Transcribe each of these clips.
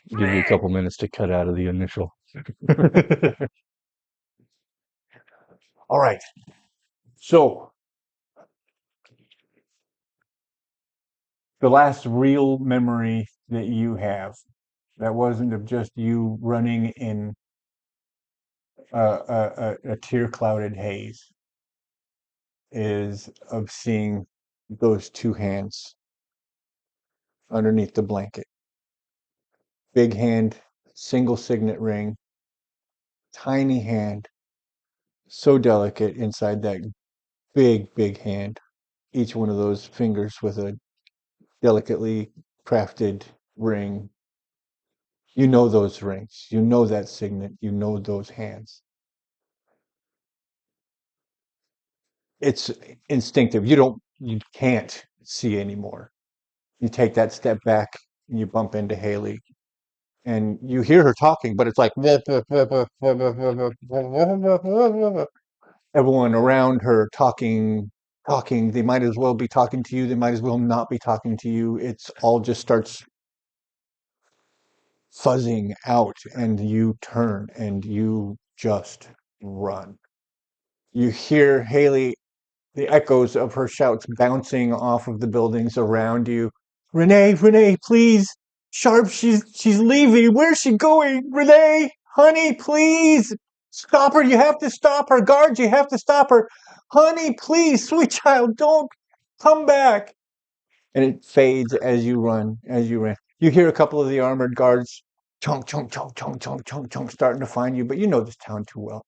Give you a couple minutes to cut out of the initial. All right. So the last real memory that you have that wasn't of just you running in a tear clouded haze is of seeing those two hands underneath the blanket. Big hand, single signet ring, tiny hand, so delicate inside that big hand. Each one of those fingers with a delicately crafted ring. You know those rings. You know that signet. You know those hands. It's instinctive. You can't see anymore. You take that step back and you bump into Haley and you hear her talking, but it's like everyone around her talking. They might as well be talking to you. They might as well not be talking to you. It's all just starts fuzzing out and you turn and you just run. You hear Haley, the echoes of her shouts bouncing off of the buildings around you. Renae, please. Sharp, she's leaving. Where's she going? Renae, honey, please. Stop her. You have to stop her. Guards, you have to stop her. Honey, please, sweet child, don't come back. And it fades as you run. You hear a couple of the armored guards chunk, starting to find you, but you know this town too well.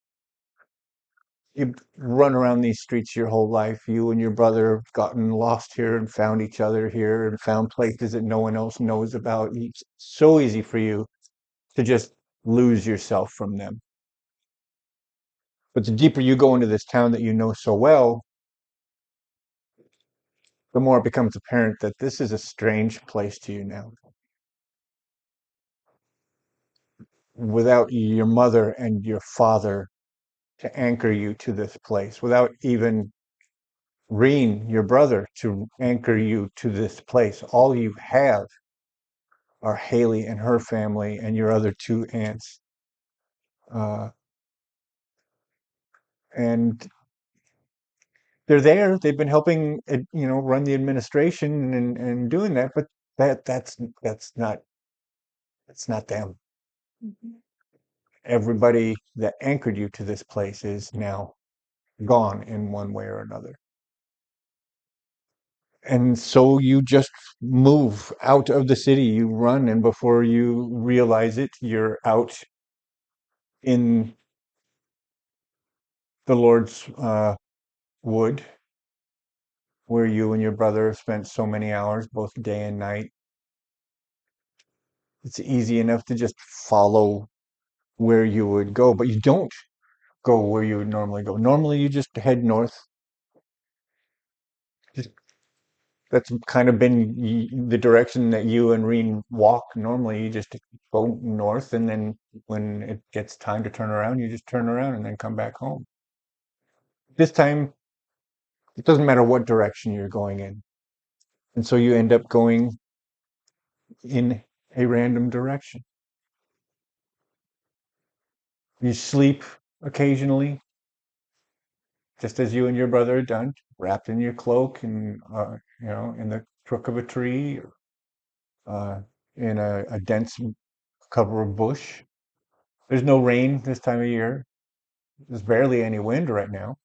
You've run around these streets your whole life. You and your brother have gotten lost here and found each other here and found places that no one else knows about. It's so easy for you to just lose yourself from them. But the deeper you go into this town that you know so well, the more it becomes apparent that this is a strange place to you now. Without your mother and your father to anchor you to this place, without even Reen, your brother, to anchor you to this place. All you have are Haley and her family and your other two aunts. Uh, and they're there. They've been helping, run the administration and doing that, but that's not them. Everybody that anchored you to this place is now gone in one way or another. And so you just move out of the city, you run, and before you realize it, you're out in the Lord's wood, where you and your brother have spent so many hours, both day and night. It's easy enough to just follow where you would go, but you don't go where you would normally go. Normally, you just head north. Just that's kind of been the direction that you and Reen walk. Normally, you just go north, and then when it gets time to turn around, you just turn around and then come back home. This time, it doesn't matter what direction you're going in. And so you end up going in a random direction. You sleep occasionally, just as you and your brother had done, wrapped in your cloak and, in the crook of a tree, or in a dense cover of bush. There's no rain this time of year. There's barely any wind right now.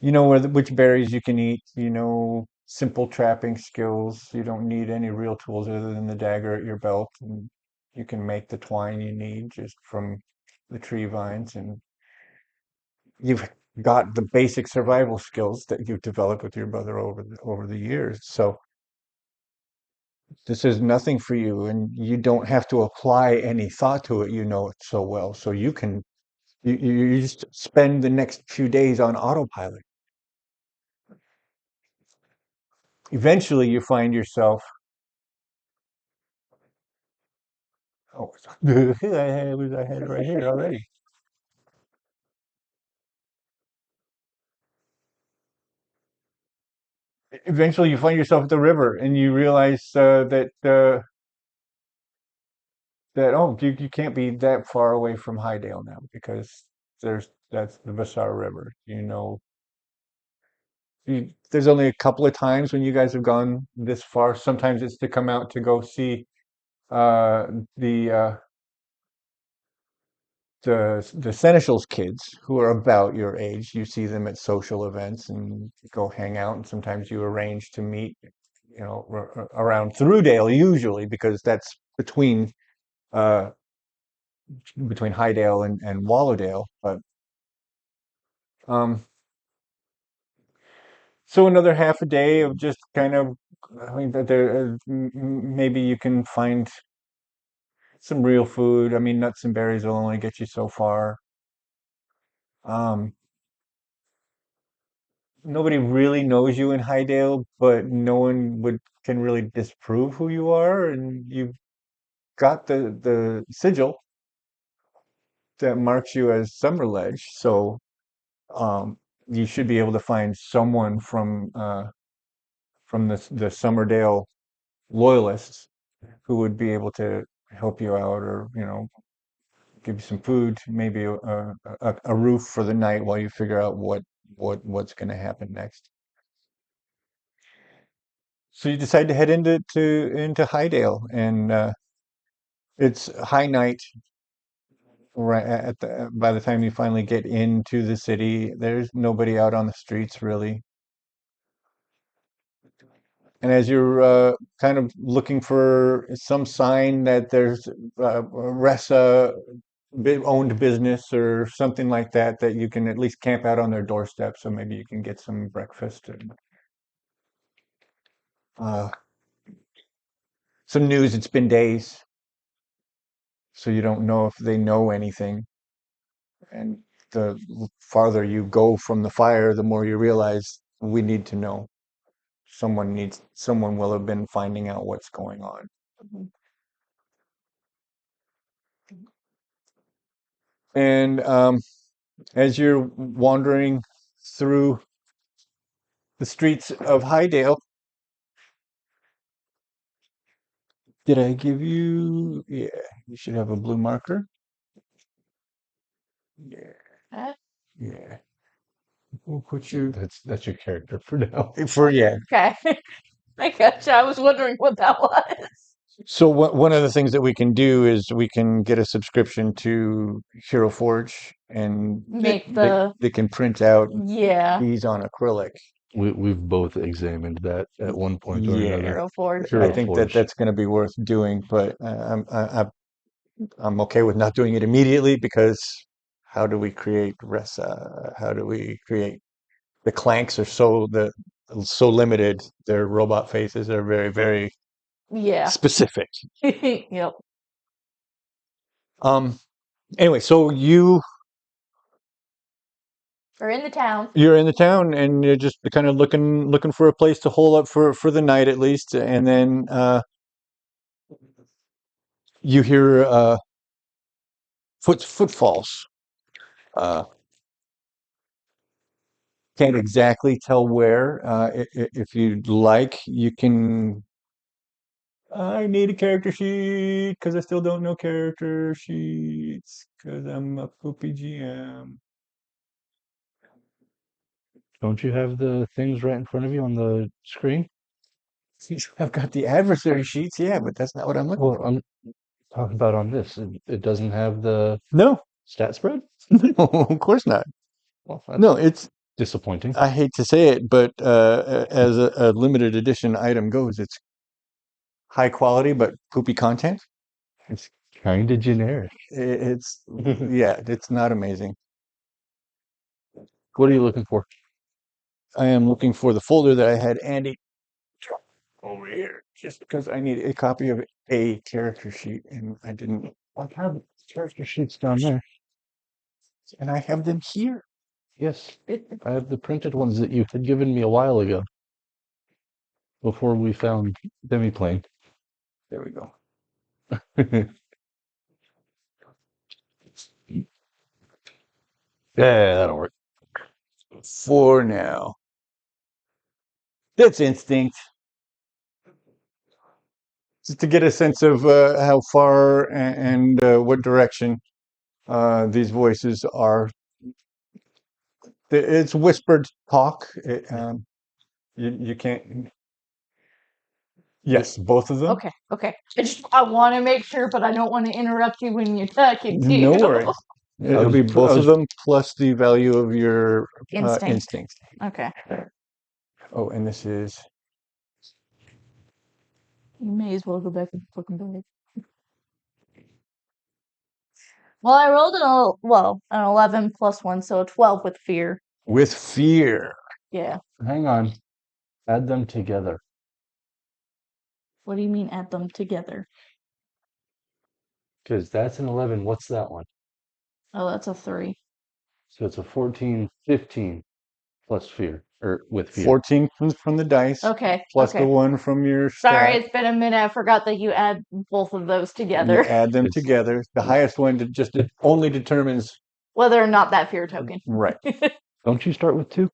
You know which berries you can eat. You know simple trapping skills. You don't need any real tools other than the dagger at your belt, and you can make the twine you need just from the tree vines. And you've got the basic survival skills that you've developed with your brother over the years. So this is nothing for you, and you don't have to apply any thought to it. You know it so well, so you just spend the next few days on autopilot. Eventually, you find yourself. Oh, I had it right here already. eventually you find yourself at the river and you realize that oh you can't be that far away from Highdale now because that's the Vassar River. There's only a couple of times when you guys have gone this far. Sometimes it's to come out to go see uh, the the Seneschal's kids who are about your age. You see them at social events and go hang out, and sometimes you arrange to meet, around Threwdale usually because that's uh, between Highdale and Wallowdale. But um, so another half a day of just kind of, I mean, that maybe you can find some real food. I mean, nuts and berries will only get you so far. Um, Nobody really knows you in Highdale, but no one would can really disprove who you are, and you've got the sigil that marks you as Summerledge. So um, you should be able to find someone from the Summerdale loyalists who would be able to help you out, or give you some food, maybe a roof for the night while you figure out what's going to happen next. So you decide to head into Highdale, and it's high night right by the time you finally get into the city. There's nobody out on the streets really. And as you're kind of looking for some sign that there's a Ressa owned business or something like that, that you can at least camp out on their doorstep, so maybe you can get some breakfast and uh, some news. It's been days, so you don't know if they know anything. And the farther you go from the fire, the more you realize we need to know. Someone will have been finding out what's going on. And as you're wandering through the streets of Highdale, did I give you? Yeah, you should have a blue marker. Yeah, Uh, yeah. We'll put you That's your character for now. for yeah. Okay. I gotcha. I was wondering what that was. So one of the things that we can do is we can get a subscription to Hero Forge, and Make the they can print out yeah, these on acrylic. We've both examined that at one point or Yeah, another. Hero Forge. I Hero Okay. think that Forge. that's going to be worth doing, but I'm okay with not doing it immediately because how do we create Ressa? How do we create the clanks are so limited. Their robot faces are very, very Yeah. specific. Yep. Um, anyway, so We're in the town. you're in the town and you're just kind of looking for a place to hole up for the night at least, and then you hear footfalls. Uh, can't exactly tell where. If you'd like, you can. I need a character sheet because I still don't know character sheets because I'm a poopy GM. Don't you have the things right in front of you on the screen? I've got the adversary sheets, yeah, but that's not what I'm looking Well, for. I'm talking about on this. It doesn't have the No, stat spread? no, of course not. Well, No, that's it's. disappointing. I hate to say it, but as a limited edition item goes, it's high quality but poopy content. It's kind of generic. It's yeah, it's not amazing. What are you looking for? I am looking for the folder that I had Andy drop over here, just because I need a copy of a character sheet, and I didn't, I have character sheets down there. and I have them here. Yes, I have the printed ones that you had given me a while ago before we found Demiplane. There we go. Yeah, that'll work. For now. That's instinct. Just to get a sense of how far and what direction these voices are. It's whispered talk. You can't. Yes, both of them. Okay, okay. I want to make sure, but I don't want to interrupt you when you're talking No too. worries. It'll be both of them plus the value of your instinct. Okay. Oh, and this is You may as well go back and fucking bed. Well, I rolled an 11 plus 1, so a 12 with fear. with fear. Yeah. Hang on. Add them together. What do you mean add them together? Because that's an 11. What's that one? Oh, that's a 3. So it's a 14, 15 plus fear. Or with fear. 14 from the dice. Okay. Plus okay. the one from your Sorry, stat. it's been a minute. I forgot that you add both of those You together. add them together. The highest one just only determines Whether or not that fear token. right. Don't you start with 2?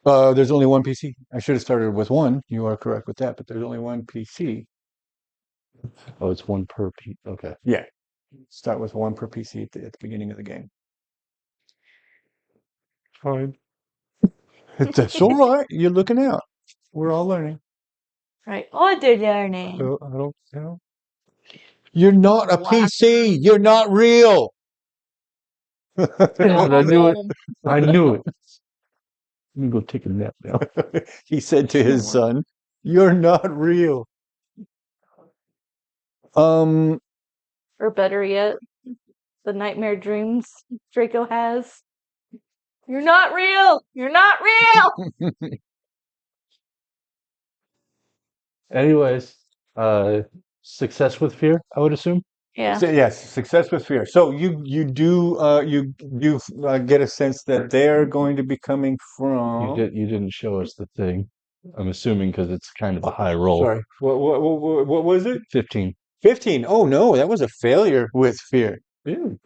There's only one PC. I should have started with 1. You are correct with that, but there's only one PC. Oh, it's 1 per piece. Okay. Yeah. Start with 1 per PC at the beginning of the game. Fine. That's all right. You're looking out. We're all learning. Right. Oh, they're learning. I don't know. You're not a PC. You're not real. I knew it. I knew it. Let me go take a nap now. He said to his son, "You're not real." Or better yet, the nightmare dreams Draco has. You're not real. You're not real. Anyways, success with fear, I would assume. Yeah. So, yes, success with fear. So you do get a sense that they're going to be coming from. You didn't show us the thing. I'm assuming because it's kind of a high roll. Sorry. What was it? 15. 15. Oh no, that was a failure with fear. Ew.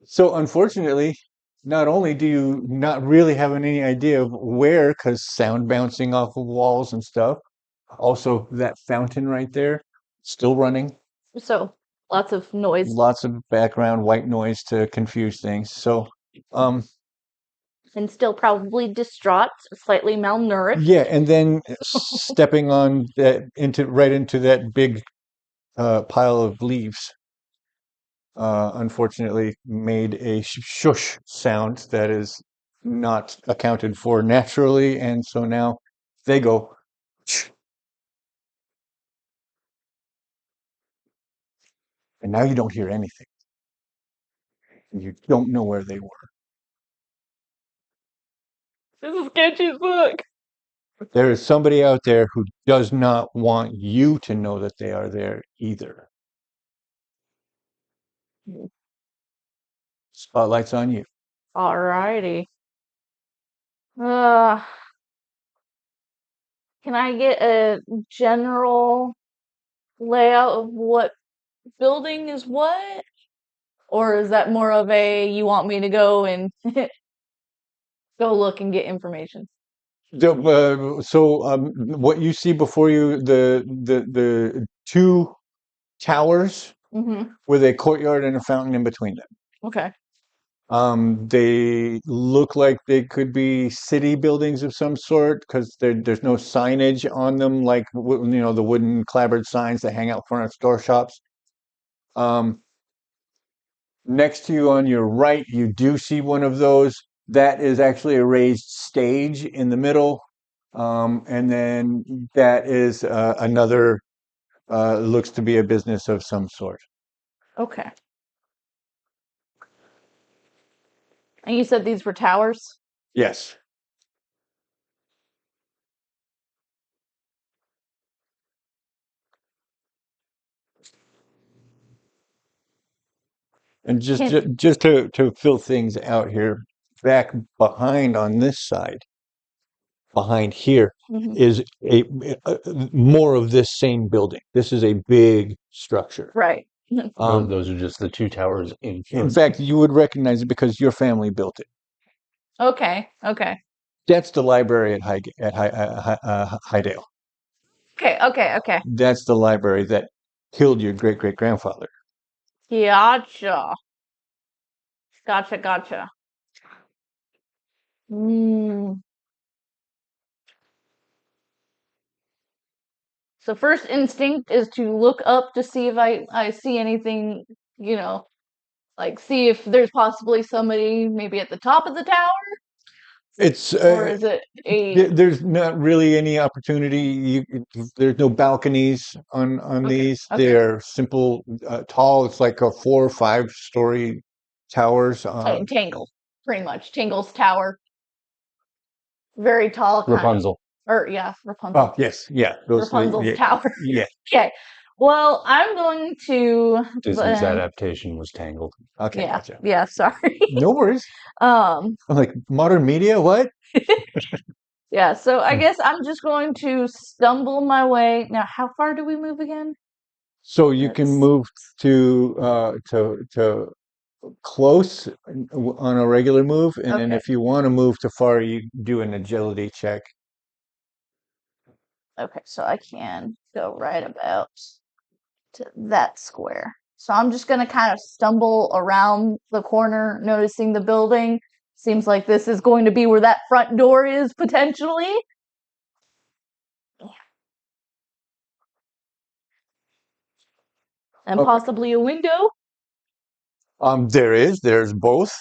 So unfortunately, not only do you not really have any idea of where, because sound bouncing off of walls and stuff. Also, that fountain right there, still running. So lots of noise. Lots of background white noise to confuse things. So, And still probably distraught, slightly malnourished. yeah, and then stepping on that right into that big pile of leaves. Unfortunately, made a shush sound that is not accounted for naturally, and so now they go. And now you don't hear anything. And you don't know where they were. This is Sketchy's book. There is somebody out there who does not want you to know that they are there either. Spotlight's on you. Alrighty. Can I get a general layout of what building is what? Or is that more of a you want me to go and go look and get information? What you see before you, the 2 towers Mm-hmm. with a courtyard and a fountain in between them. Okay. They look like they could be city buildings of some sort because there's no signage on them, like the wooden clapboard signs that hang out front of store shops. Next to you on your right, you do see one of those. That is actually a raised stage in the middle. And then that is another, looks to be a business of some sort. Okay. And you said these were towers? Yes. And just to fill things out here, back behind on this side, behind here is more of this same building. This is a big structure. Right. Those are just the 2 towers in front. In fact, you would recognize it because your family built it. Okay. Okay. That's the library at Highdale. Okay. Okay. Okay. That's the library that killed your great great grandfather. Gotcha. Gotcha. Gotcha. Mm. So first instinct is to look up to see if I see anything, you know, like see if there's possibly somebody maybe at the top of the tower, It's or is it a there's not really any opportunity. There's no balconies on okay, these. okay. They're simple, tall. It's like a 4 or 5 story towers. Tangle, pretty much. Tangle's tower. Very tall kind of. Rapunzel. Or yeah, Rapunzel. Oh yes, yeah. Those, Rapunzel's yeah, tower. yeah. Okay. Well, I'm going to Disney's adaptation was Tangled. Okay, yeah, gotcha. yeah, sorry. No worries. Um I'm like modern media. What? yeah, so I Hmm. guess I'm just going to stumble my way. Now, how far do we move again? So you can That's move to close on a regular move, and then okay. if you want to move to far, you do an agility check. Okay, so I can go right about to that square. So I'm just going to kind of stumble around the corner, noticing the building. Seems like this is going to be where that front door is potentially. And Okay. possibly a window. There's both.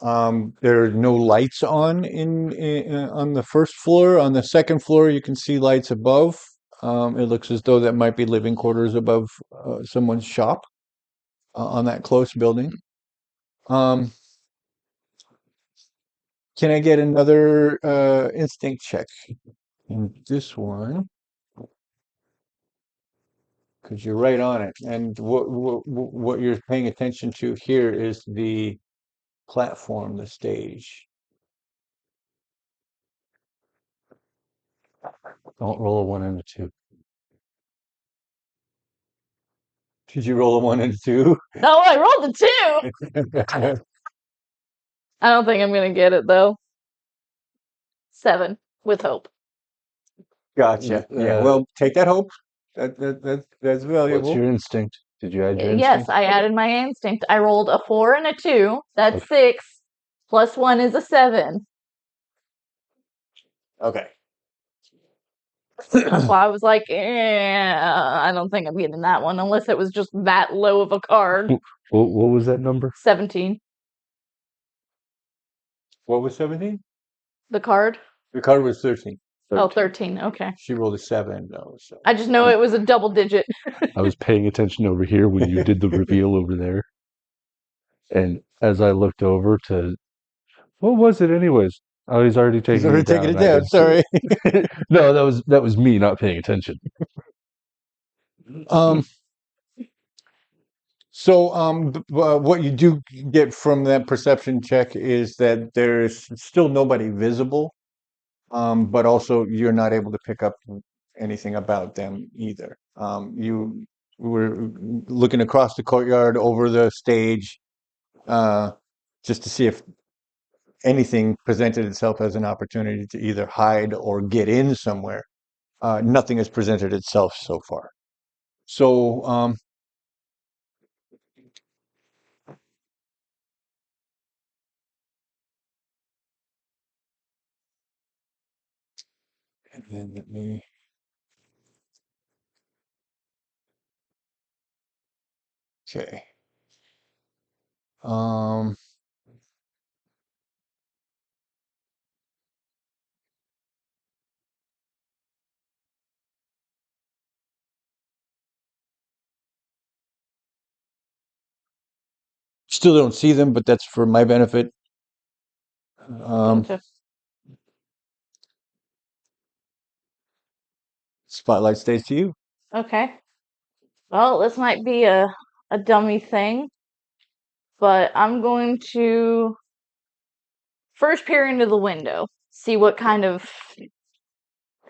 There are no lights on on the first floor. On the second floor, you can see lights above. It looks as though that might be living quarters above someone's shop on that close building. Um, can I get another instinct check? And this one, because you're right on it. And what you're paying attention to here is the platform, the stage. Don't roll a 1 and a 2. Did you roll a 1 and 2? Oh, I rolled a 2. I don't think I'm going to get it though. 7 with hope. Gotcha. Yeah. Well, take that hope. That's What's valuable. your instinct? Did you add your Yes, instinct? I added my instinct. I rolled a 4 and a 2. That's Okay. 6. Plus 1 is a 7. Okay. That's why I was like, I don't think I'm getting that one unless it was just that low of a card. What was that number? 17. What was 17? The card? The card was 13. Oh, 13. 13. Okay. She rolled a 7 though. So I just know it was a double digit. I was paying attention over here when you did the reveal over there. And as I looked over to, what was it anyways? Oh, he's already he's taking already it taking down. it I down. didn't see Sorry. it. No, that was me not paying attention. Um. So, what you do get from that perception check is that there's still nobody visible, but also you're not able to pick up anything about them either. You were looking across the courtyard over the stage, uh, just to see if anything presented itself as an opportunity to either hide or get in somewhere. Nothing has presented itself so far. So, and then let me. Okay. Um, Still don't see them, but that's for my benefit. Um, Gotcha. Spotlight stays to you. Okay. Well, this might be a dummy thing, but I'm going to first peer into the window, see what kind of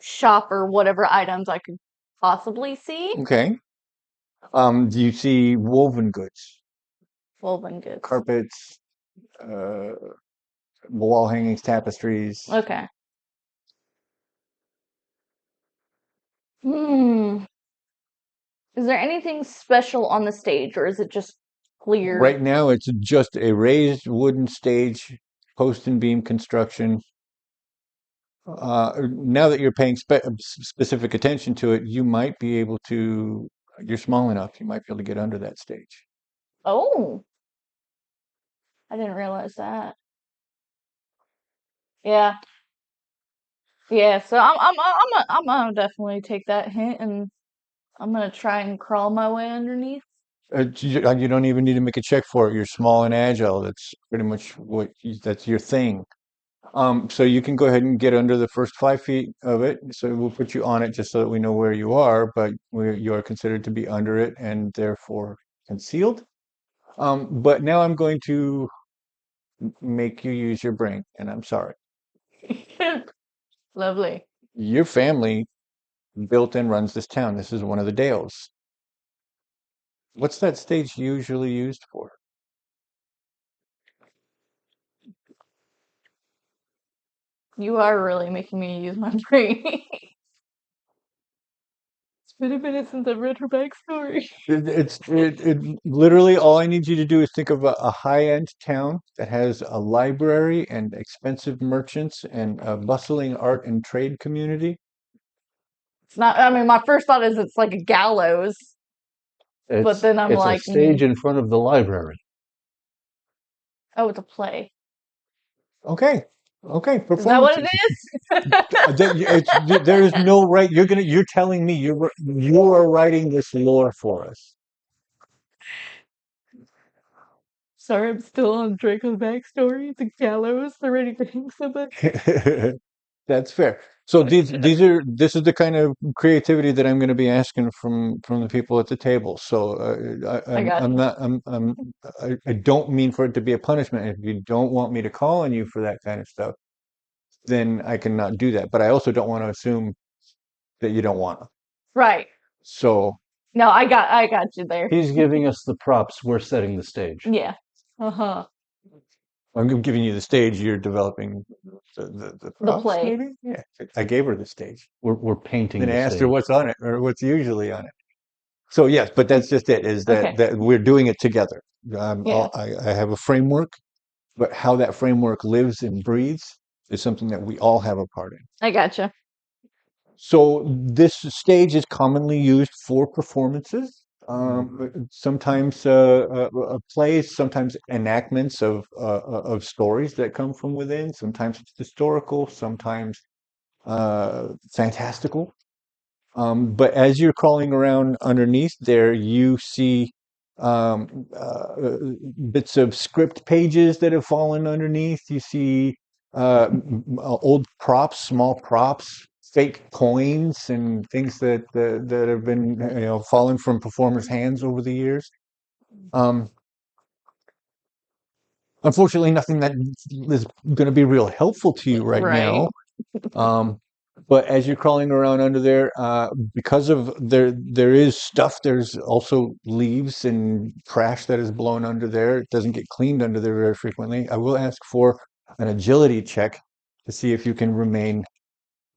shop or whatever items I could possibly see. Okay. Do you see woven goods, Woven goods. carpets, uh, wall hangings, tapestries. Okay. Hmm. Is there anything special on the stage, or is it just clear? Right now, it's just a raised wooden stage, post and beam construction. Now that you're paying specific attention to it, you might be able to, you're small enough, you might be able to get under that stage. Oh, I didn't realize that. Yeah. Yeah, so I'm gonna definitely take that hint and I'm gonna try and crawl my way underneath. You don't even need to make a check for it. You're small and agile. That's pretty much that's your thing. So you can go ahead and get under the first 5 feet of it. So we'll put you on it just so that we know where you are, but you are considered to be under it and therefore concealed. But now I'm going to make you use your brain, and I'm sorry. Lovely. Your family built and runs this town. This is one of the Dales. What's that stage usually used for? You are really making me use my brain. It's been a minute since I've read her backstory. It literally all I need you to do is think of a high-end town that has a library and expensive merchants and a bustling art and trade community. It's not, I mean, my first thought is it's like a gallows, but then I'm It's a like, stage in front of the library. oh, it's a play. Okay, okay, Is that what it performances. is? There is no right. You're telling me you are writing this lore for us. Sorry, I'm still on Draco's backstory. It's a gallows. They're ready to hang somebody. That's fair. So this is the kind of creativity that I'm going to be asking from the people at the table. So I got I'm you. not I don't mean for it to be a punishment. If you don't want me to call on you for that kind of stuff, then I cannot do that. But I also don't want to assume that you don't want to. Right. So No, I got you there. He's giving us the props. We're setting the stage. Yeah. Uh-huh. I'm giving you the stage. You're developing the The props, play. maybe. Yeah, I gave her the stage. We're painting Then I the asked her stage. what's on it or what's usually on it. So yes, but that's just it, is Okay. that we're doing it together. Yeah. I have a framework, but how that framework lives and breathes is something that we all have a part in. I gotcha. So this stage is commonly used for performances, sometimes plays, sometimes enactments of stories that come from within. Sometimes it's historical, sometimes fantastical. But as you're crawling around underneath there, you see bits of script pages that have fallen underneath. You see old props, small props, fake coins, and things that have been fallen from performers' hands over the years. Um, Unfortunately, nothing that is going to be real helpful to you right Right. now. Um, but as you're crawling around under there, because of there is stuff. There's also leaves and trash that is blown under there. It doesn't get cleaned under there very frequently. I will ask for an agility check to see if you can remain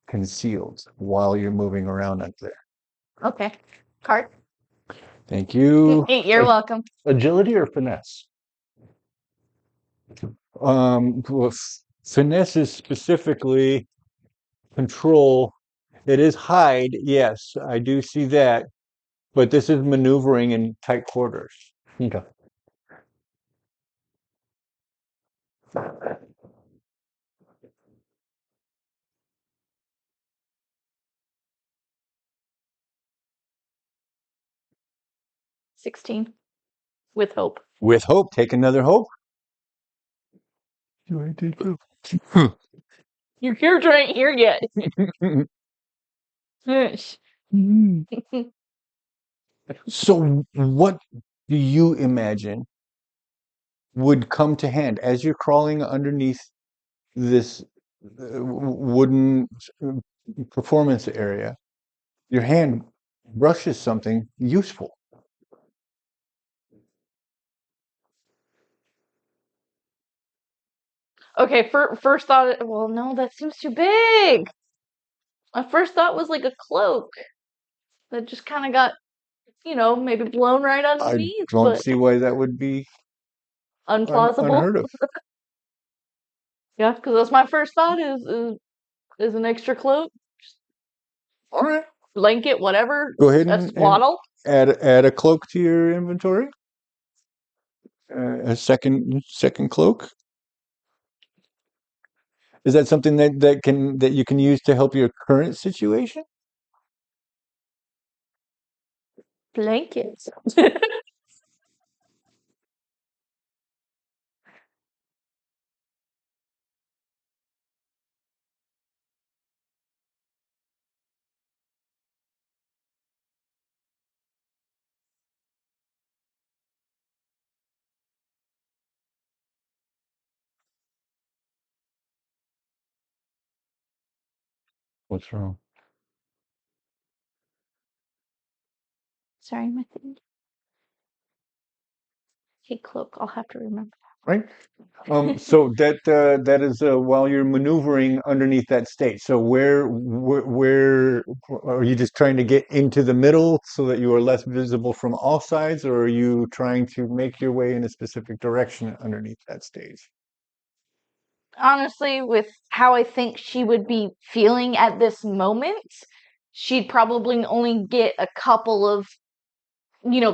concealed while you're moving around under there. Okay. Cart. Thank you. You're welcome. Agility or finesse? Well, finesse is specifically control. It is hide. Yes, I do see that. But this is maneuvering in tight quarters. Okay. $16 with hope. With hope, take another hope. You did too. Your character ain't here yet. Hush. So, what do you imagine would come to hand as you're crawling underneath this wooden performance area? Your hand brushes something useful. Okay, first thought, well, no, that seems too big. My first thought was like a cloak that just kind of got, maybe blown right I underneath, don't but see why that would be unplausible. unheard of. Yeah, because that's my first thought is an extra cloak, All right. blanket, whatever, Go ahead a and swaddle. add a cloak to your inventory. A second cloak. Is that something that you can use to help your current situation? Blankets. What's wrong? Sorry, my thing. Hey, cloak. I'll have to remember. Right. So that is while you're maneuvering underneath that stage. So where are you just trying to get into the middle so that you are less visible from all sides, or are you trying to make your way in a specific direction underneath that stage? Honestly, with how I think she would be feeling at this moment, she'd probably only get a couple of,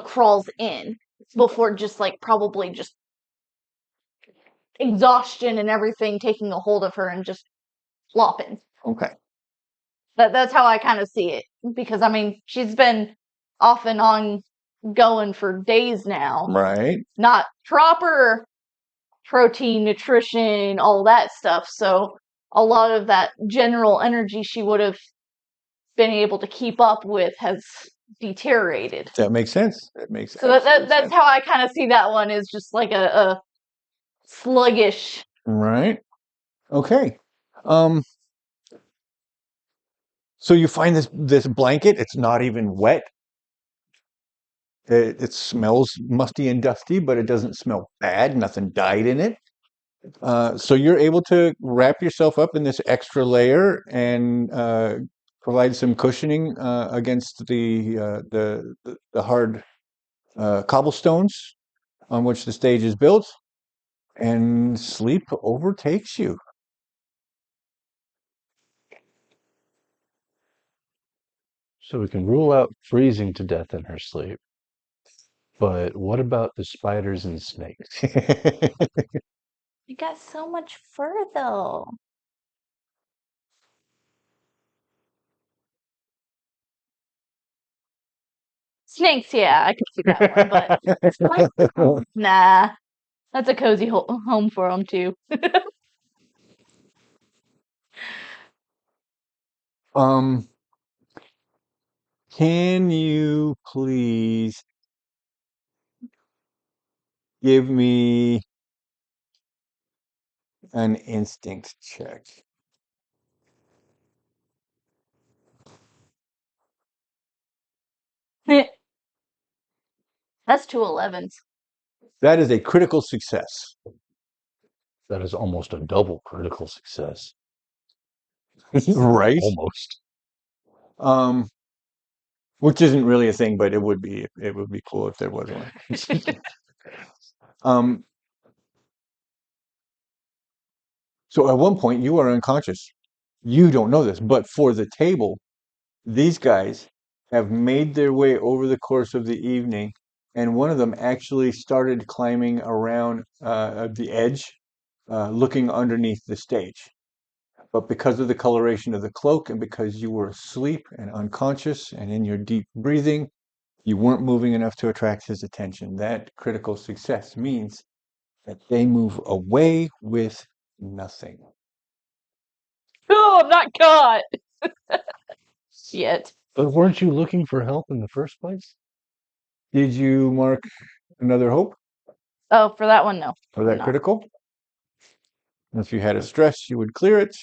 crawls in before just like probably just exhaustion and everything taking a hold of her and just flopping. Okay. That's how I kind of see it because I mean she's been off and on going for days now, Right. not proper protein, nutrition, all that stuff. So a lot of that general energy she would have been able to keep up with has deteriorated. That makes sense. That makes So absolute that's sense. how I kind of see that one is just like a sluggish. Right. Okay. Um, so you find this blanket, it's not even wet. It smells musty and dusty, but it doesn't smell bad. Nothing died in it. So you're able to wrap yourself up in this extra layer and provide some cushioning against the hard cobblestones on which the stage is built, and sleep overtakes you. So we can rule out freezing to death in her sleep. But what about the spiders and snakes? You got so much fur though. Snakes, yeah, I can see that one, but nah, that's a cozy home for them too. um, can you please give me an instinct check? That's 2 11s. That is a critical success. That is almost a double critical success. Right? Almost. Um, which isn't really a thing, but it would be cool if there was one. um, so at one point you are unconscious. You don't know this, but for the table, these guys have made their way over the course of the evening, and one of them actually started climbing around the edge, looking underneath the stage. But because of the coloration of the cloak and because you were asleep and unconscious and in your deep breathing, you weren't moving enough to attract his attention. That critical success means that they move away with nothing. Oh, I'm not caught yet. But weren't you looking for help in the first place? Did you mark another hope Oh, for that one, no, for I'm that not. critical? If you had a stress, you would clear it.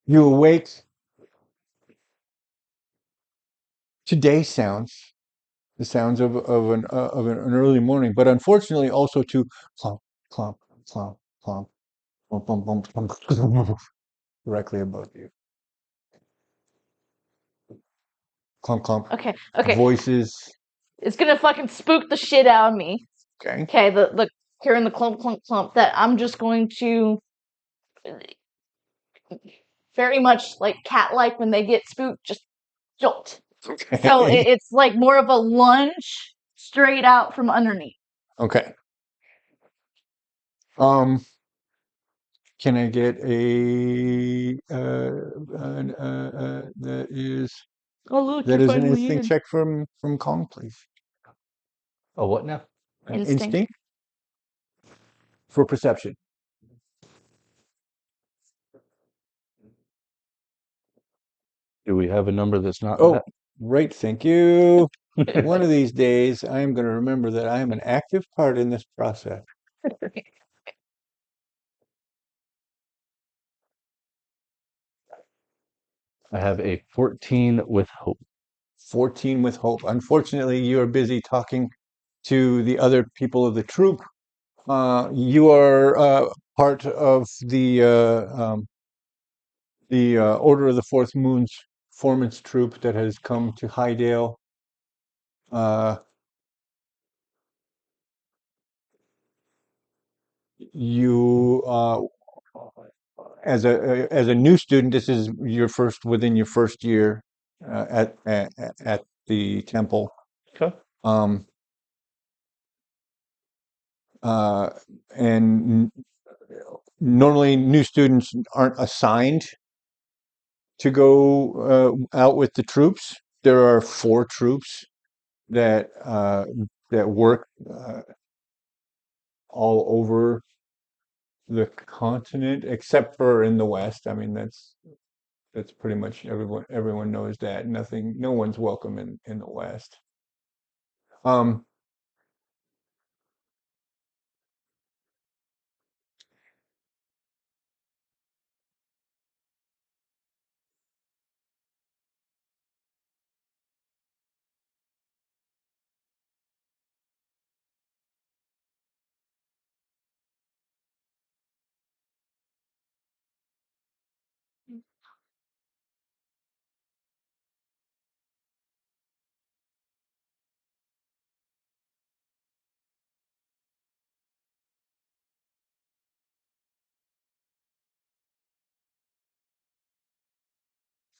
You awake today's sounds, the sounds of an early morning, but unfortunately also to clomp, clomp, clomp, clomp, bump, bump, bump, bump, directly above you. Clomp, clomp. Okay, okay. Voices. It's gonna fucking spook the shit out of me. Okay. Okay, the hearing the clump, clump, clump. That I'm just going to very much like cat-like when they get spooked, just jolt. So Okay. it's like more of a lunge straight out from underneath. Okay. Um, can I get Oh look, that you're is an finally instinct in. check from Kong, please. Oh, what now? Instinct. Instinct for perception. Do we have a number that's not Oh, right. Thank you. One of these days, I am going to remember that I am an active part in this process. I have a 14 with hope. 14 with hope. Unfortunately, you are busy talking to the other people of the troop. You are part of the Order of the Fourth Moon's performance troop that has come to Highdale. You as a new student, this is within your first year at the temple. Okay. Um, uh, and normally new students aren't assigned to go out with the troops. There are 4 troops that work all over the continent, except for in the West. I mean, that's pretty much everyone knows that. No one's welcome in the West. Um,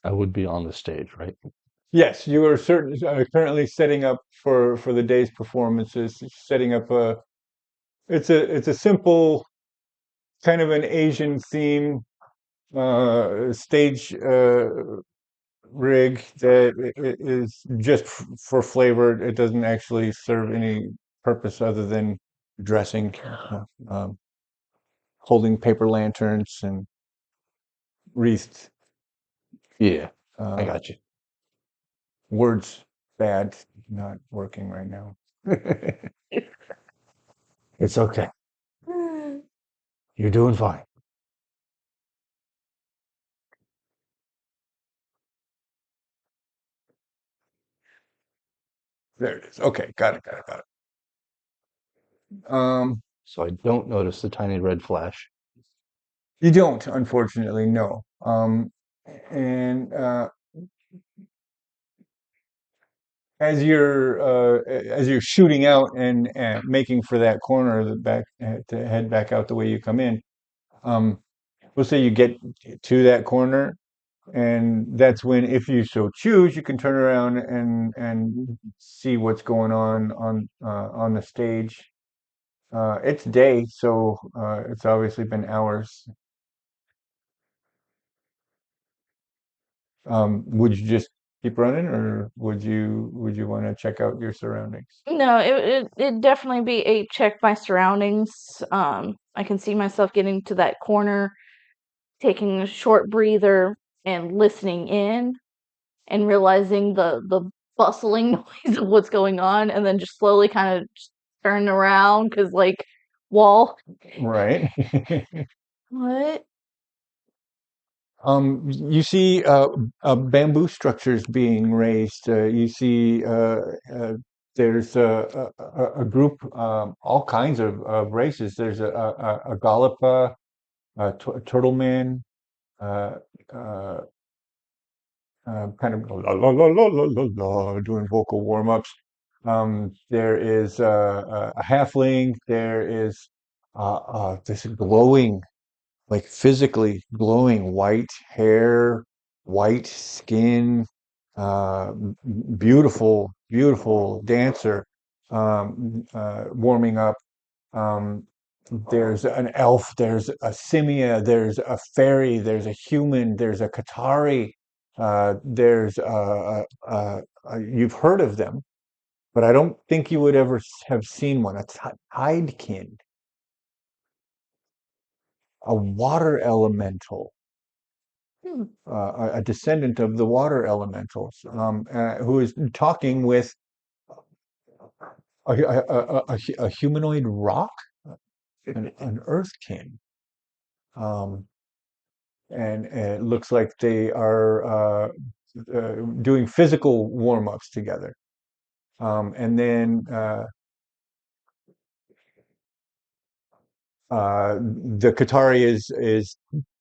I would be on the stage, right? yes, you are currently setting up for the day's performances. Setting up it's a simple kind of an Asian theme stage rig that is just for flavor. It doesn't actually serve any purpose other than dressing, holding paper lanterns and wreathed. Yeah, I Uh, got you. words bad, not working right now. It's okay. You're doing fine. There it is. Okay, got it, got it, got it. So I don't notice the tiny red flash. You don't, unfortunately, no. And as you're shooting out and making for that corner, the back to head back out the way you come in, um, we'll say you get to that corner, and that's when, if you so choose, you can turn around and see what's going on the stage. It's day, so it's obviously been hours. Would you just keep running, or would you want to check out your surroundings? No, it'd definitely be a check my surroundings. I can see myself getting to that corner, taking a short breather and listening in and realizing the bustling noise of what's going on, and then just slowly kind of turn around because like wall. Right. What? You see bamboo structures being raised. You see there's a group, all kinds of races. There's a Galapa, a turtle man, uh, uh, kind of la, la, la, la, la, la, la, doing vocal warm-ups. There is a halfling. There is this glowing, like physically glowing white hair, white skin, beautiful, beautiful dancer, warming up. Um, there's an elf, there's a simia, there's a fairy, there's a human, there's a Qatari, there's you've heard of them, but I don't think you would ever have seen one. A tidekin, a water elemental, Hmm. a descendant of the water elementals, who is talking with a humanoid rock, an earthkin. Um, and it looks like they are doing physical warm-ups together. And then the Qatari is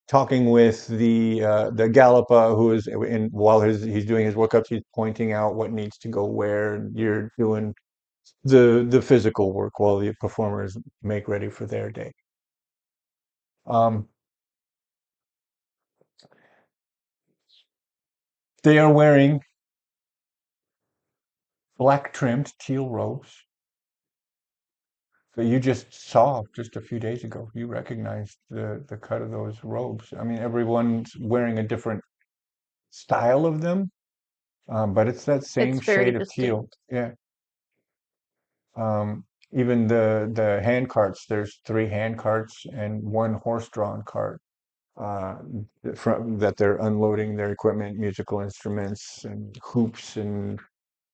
talking with the Galapa, who is in while he's doing his workups, he's pointing out what needs to go where. And you're doing the physical work while the performers make ready for their day. Um, they are wearing black trimmed teal robes that you just saw just a few days ago. You recognized the cut of those robes. I mean, everyone's wearing a different style of them, but it's that same It's very shade of teal. distinct. Yeah. Even the hand carts. There's three hand carts and one horse-drawn cart. Uh, from that they're unloading their equipment, musical instruments, and hoops and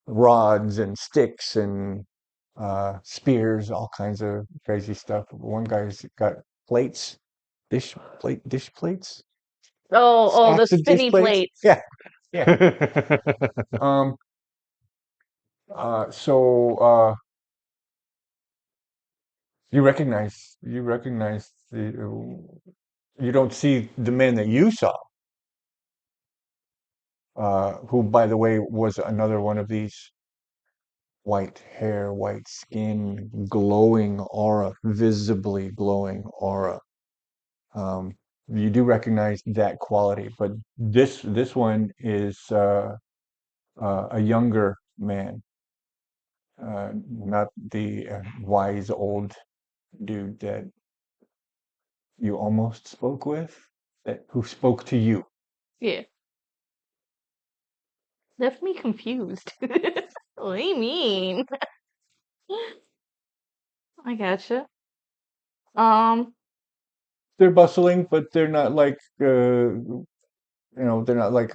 rods and sticks and spears, all kinds of crazy stuff. One guy's got plates, dish plates, Oh, the stacks of dish spinny plates. plates. Yeah, yeah. Um, so you recognize you don't see the men that you saw, who, by the way, was another one of these white hair, white skin, glowing aura, visibly glowing aura. Um, you do recognize that quality, but this one is a younger man, not the wise old dude that you almost spoke with, that who spoke to you. Yeah. Left me confused. What do you mean? I gotcha. Um, They're bustling, but they're not like they're not like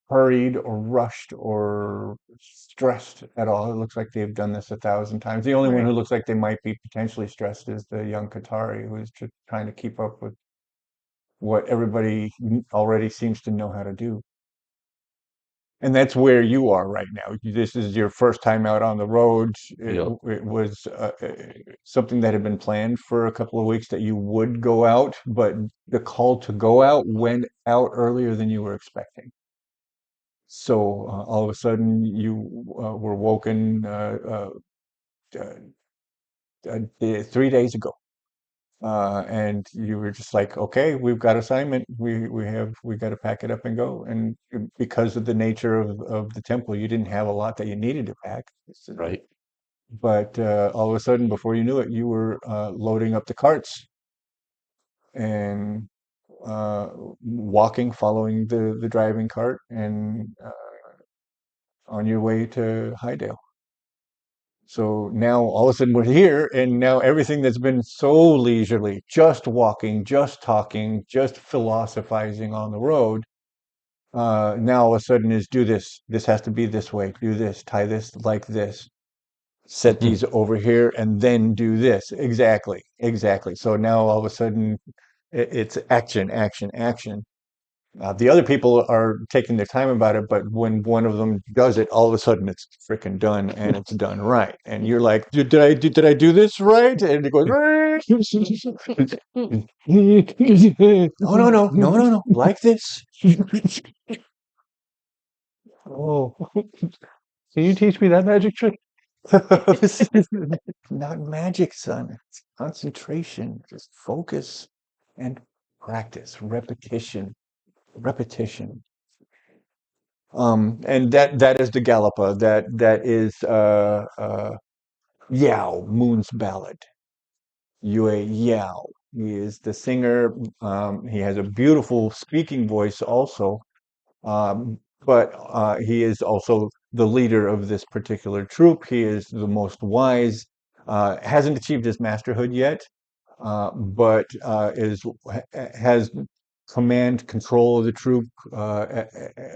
hurried or rushed or stressed at all. It looks like they've done this 1,000 times. The only one right. who looks like they might be potentially stressed is the young Qatari, who's just trying to keep up with what everybody already seems to know how to do. And that's where you are right now. This is your first time out on the roads. Yep. It was something that had been planned for a couple of weeks that you would go out, but the call to go out went out earlier than you were expecting. So all of a sudden, you were woken 3 days ago, and you were just like, "Okay, we've got assignment. We got to pack it up and go." And because of the nature of the temple, you didn't have a lot that you needed to pack. Right. But all of a sudden, before you knew it, you were loading up the carts and walking, following the driving cart, and on your way to Highdale. So now all of a sudden we're here, and now everything that's been so leisurely, just walking, just talking, just philosophizing on the road, now all of a sudden is do this. This has to be this way. Do this. Tie this like this. Set Mhm. these over here, and then do this. Exactly, exactly. So now all of a sudden it's action, action, action. The other people are taking their time about it, but when one of them does it, all of a sudden it's freaking done and it's done right. And you're like, did I do this right? And it goes, no, like this. Oh, can you teach me that magic trick? Not magic, son. It's concentration, just focus and practice, repetition. And that is the Galapa. That is Yao, Moon's Ballad. Yue Yao. He is the singer. He has a beautiful speaking voice also. But he is also the leader of this particular troop. He is the most wise. Hasn't achieved his masterhood yet, but is has command control of the troop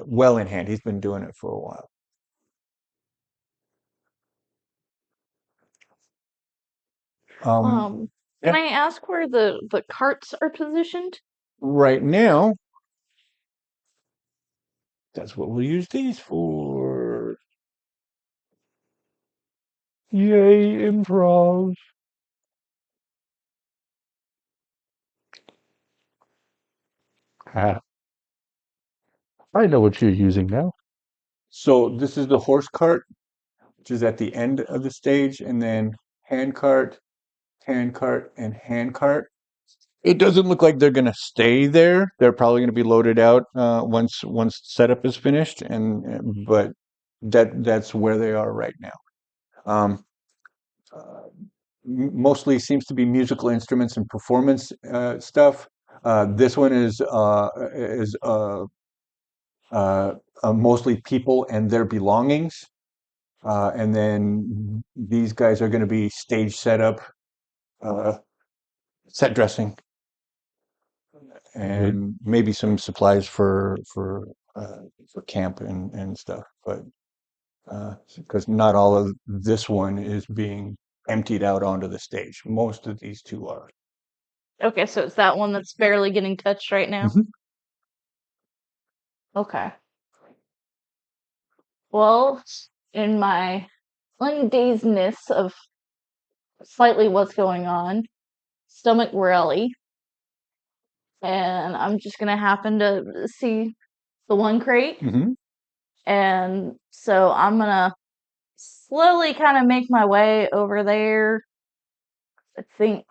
well in hand. He's been doing it for a while. Can Yeah. I ask where the carts are positioned? Right now, that's what we'll use these for. Yay, improv. Ah, I know what you're using now. So this is the horse cart, which is at the end of the stage, and then hand cart, and hand cart. It doesn't look like they're going to stay there. They're probably going to be loaded out once setup is finished, and but that's where they are right now. Um, uh, Mostly seems to be musical instruments and performance stuff. This one is mostly people and their belongings, and then these guys are going to be stage setup, uh, set dressing, Good. and maybe some supplies for camp and stuff. But because not all of this one is being emptied out onto the stage, most of these two are. Okay, so it's that one that's barely getting touched right now. Mhm. Okay. Well, in my undazedness of slightly what's going on, stomach rally, and I'm just gonna happen to see the one crate, Mhm. and so I'm gonna slowly kind of make my way over there. I think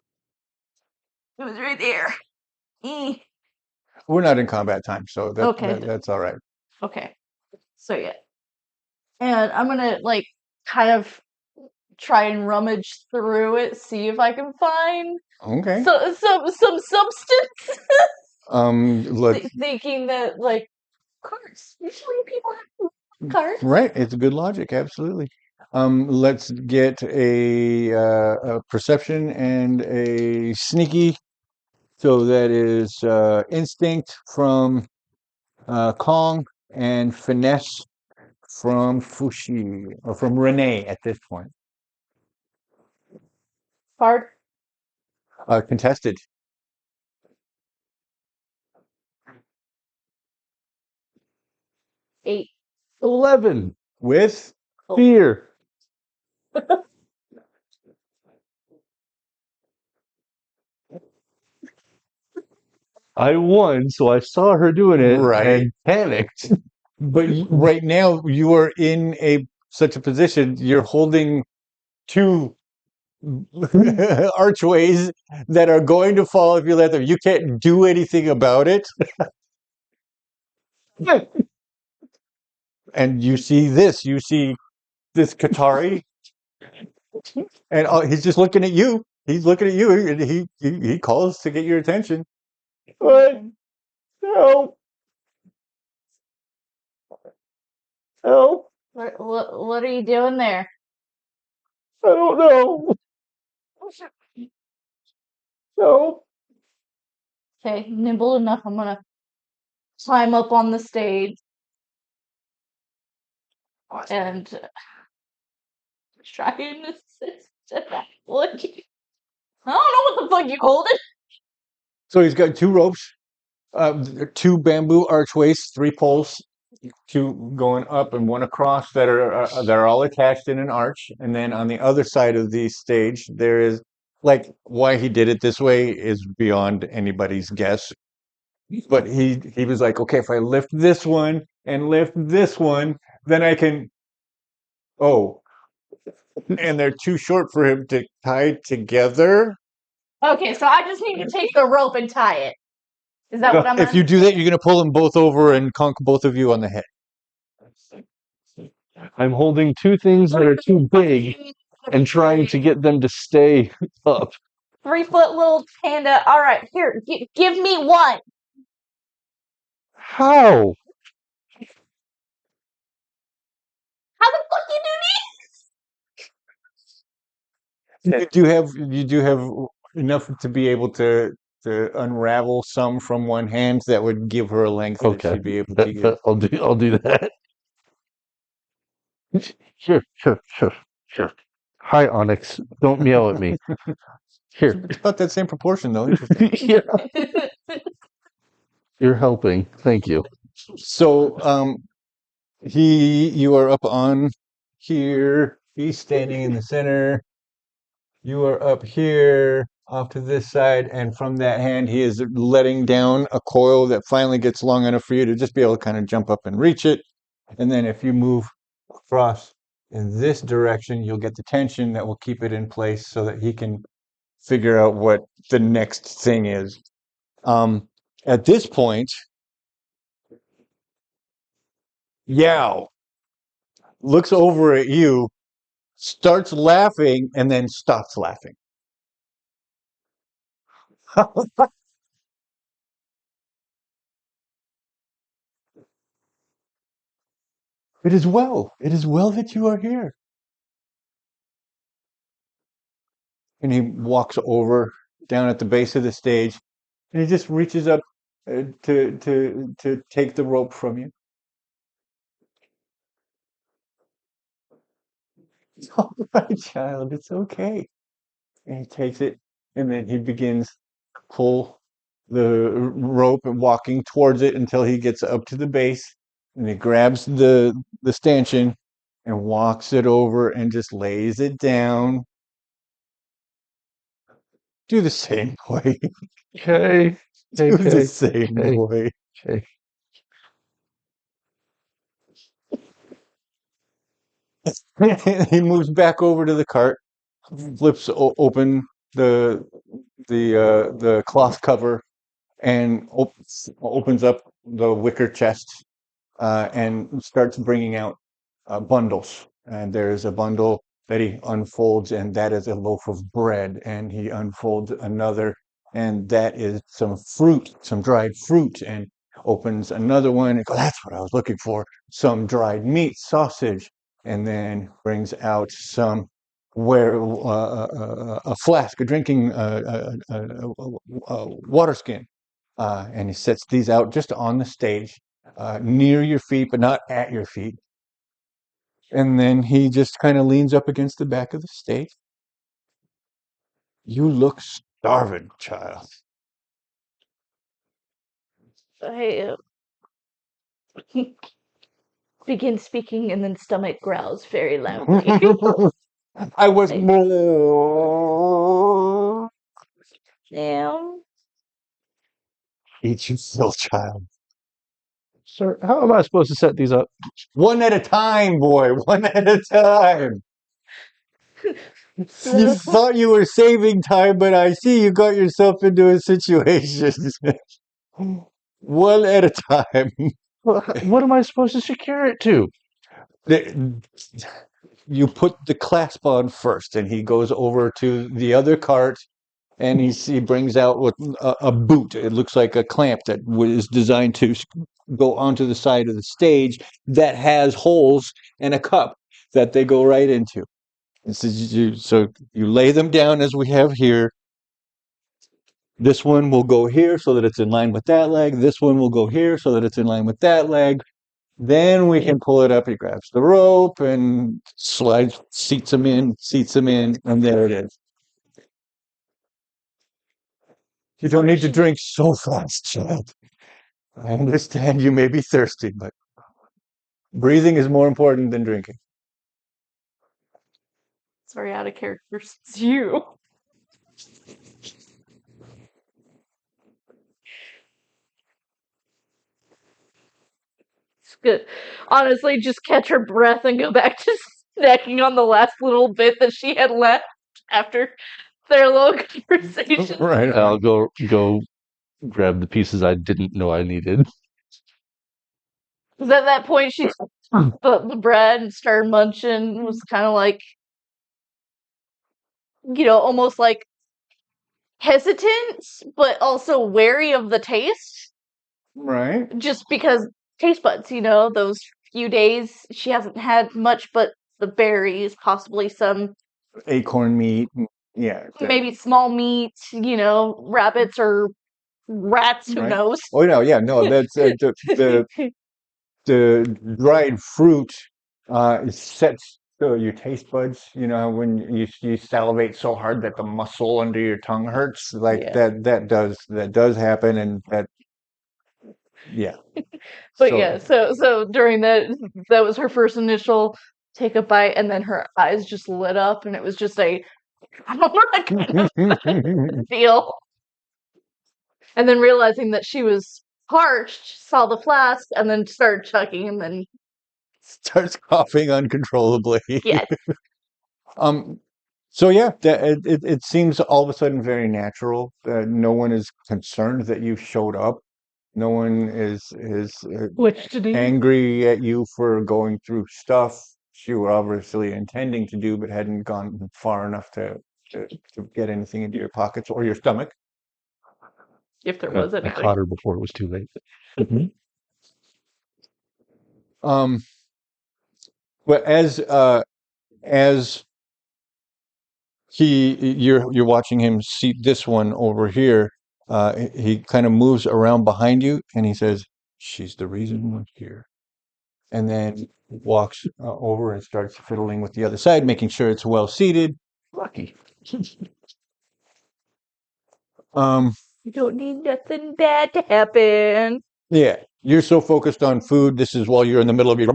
it was right there. Eh. We're not in combat time, so Okay, that's all right. okay. So yeah, and I'm gonna like kind of try and rummage through it, see if I can find Okay. some substance. Look, Thinking that like cards. Usually people have cards. right. It's good logic, absolutely. Let's get a perception and a sneaky. So that is instinct from Kong and finesse from Fushi or from Renae at this point. Card Contested 8. 11. with Oh, Fear. I won, so I saw her doing it right. and panicked. But right now you are in a such a position. You're holding two archways that are going to fall if you let them. You can't do anything about it. And you see this. You see this Qatari, and he's just looking at you. He's looking at you, and he calls to get your attention. What? Help! Help! what are you doing there? I don't know. Help! Okay, nimble enough. I'm gonna climb up on the stage and try and assist. Look, I don't know what the fuck you holding. So he's got two ropes. two bamboo archways, three poles, two going up and one across that are all attached in an arch. And then on the other side of the stage, there is like why he did it this way is beyond anybody's guess. But he was like, okay, if I lift this one and lift this one, then I can. Oh, and they're too short for him to tie together. Okay, so I just need to take the rope and tie it. Is that what I'm If you do that, you're gonna pull them both over and conk both of you on the head. I'm holding two things that are too big and trying to get them to stay up. 3 foot little panda. All right, here, give me one. How? How the fuck you do this? You do have enough to be able to unravel some from one hand that would give her a length that Okay, she'd be able to use. I'll do that. Sure, sure, sure, sure. Hi, Onyx. Don't meow at me. Here. It's about that same proportion, though. Interesting. Yeah, you're helping. Thank you. So, you are up on here. He's standing in the center. You are up here off to this side, and from that hand, he is letting down a coil that finally gets long enough for you to just be able to kind of jump up and reach it. And then if you move across in this direction, you'll get the tension that will keep it in place so that he can figure out what the next thing is. At this point, Yao looks over at you, starts laughing, and then stops laughing. It is well. It is well that you are here. And he walks over down at the base of the stage, and he just reaches up to take the rope from you. It's all right, child. It's okay. And he takes it, and then he begins to pull the rope and walking towards it until he gets up to the base, and he grabs the stanchion and walks it over and just lays it down. Do the same way. Okay. Do the Okay. same Okay. way. Okay. He moves back over to the cart, flips open the cloth cover, and opens up the wicker chest and starts bringing out bundles. And there's a bundle that he unfolds, and that is a loaf of bread. And he unfolds another, and that is some fruit, some dried fruit, and opens another one. And goes, that's what I was looking for. Some dried meat, sausage, and then brings out some a flask, a drinking water skin, and he sets these out just on the stage, near your feet, but not at your feet. And then he just kind of leans up against the back of the stage. You look starving, child. I begin speaking, and then stomach growls very loudly. I was Like, more. damn. Eat you fill, child. Sir, how am I supposed to set these up? One at a time, boy. One at a time. You thought you were saving time, but I see you got yourself into a situation. One at a time. What am I supposed to secure it to? You put the clasp on first, and he goes over to the other cart, and he brings out a boot. It looks like a clamp that was designed to go onto the side of the stage that has holes and a cup that they go right into. So you lay them down as we have here. This one will go here so that it's in line with that leg. This one will go here so that it's in line with that leg. Then we can pull it up. He grabs the rope and slides, seats him in, and there it is. You don't need to drink so fast, child. I understand you may be thirsty, but breathing is more important than drinking. Sorry, out of character. It's you. It's good. Honestly, just catch her breath and go back to snacking on the last little bit that she had left after their little conversation. Right. I'll go grab the pieces I didn't know I needed. Because at that point, she took the bread and started munching. Was kind of like, almost like hesitant, but also wary of the taste. Right. Just because taste buds, those few days she hasn't had much but the berries, possibly some Acorn meat. Yeah. maybe small meat, rabbits or rats, who Right. knows? Oh no, yeah, no. That's the dried fruit it sets your taste buds. You know, when you salivate so hard that the muscle under your tongue hurts, like Yeah. that does happen, and yeah. But So yeah, so during that was her first initial take a bite, and then her eyes just lit up, and it was just a kind of feel. And then realizing that she was parched, saw the flask, and then started chugging, and then starts coughing uncontrollably. yes, Um. So yeah, it seems all of a sudden very natural. No one is concerned that you showed up. No one is which to do. angry at you for going through stuff you were obviously intending to do, but hadn't gone far enough to get anything into your pockets or your stomach. If there was I anything. caught her before it was too late. Um, but as you're watching him see this one over here, he kind of moves around behind you and he says, "She's the reason we're here." And then walks over and starts fiddling with the other side, making sure it's well seated. Lucky. You don't need nothing bad to happen. Yeah, you're so focused on food. This is while you're in the middle of your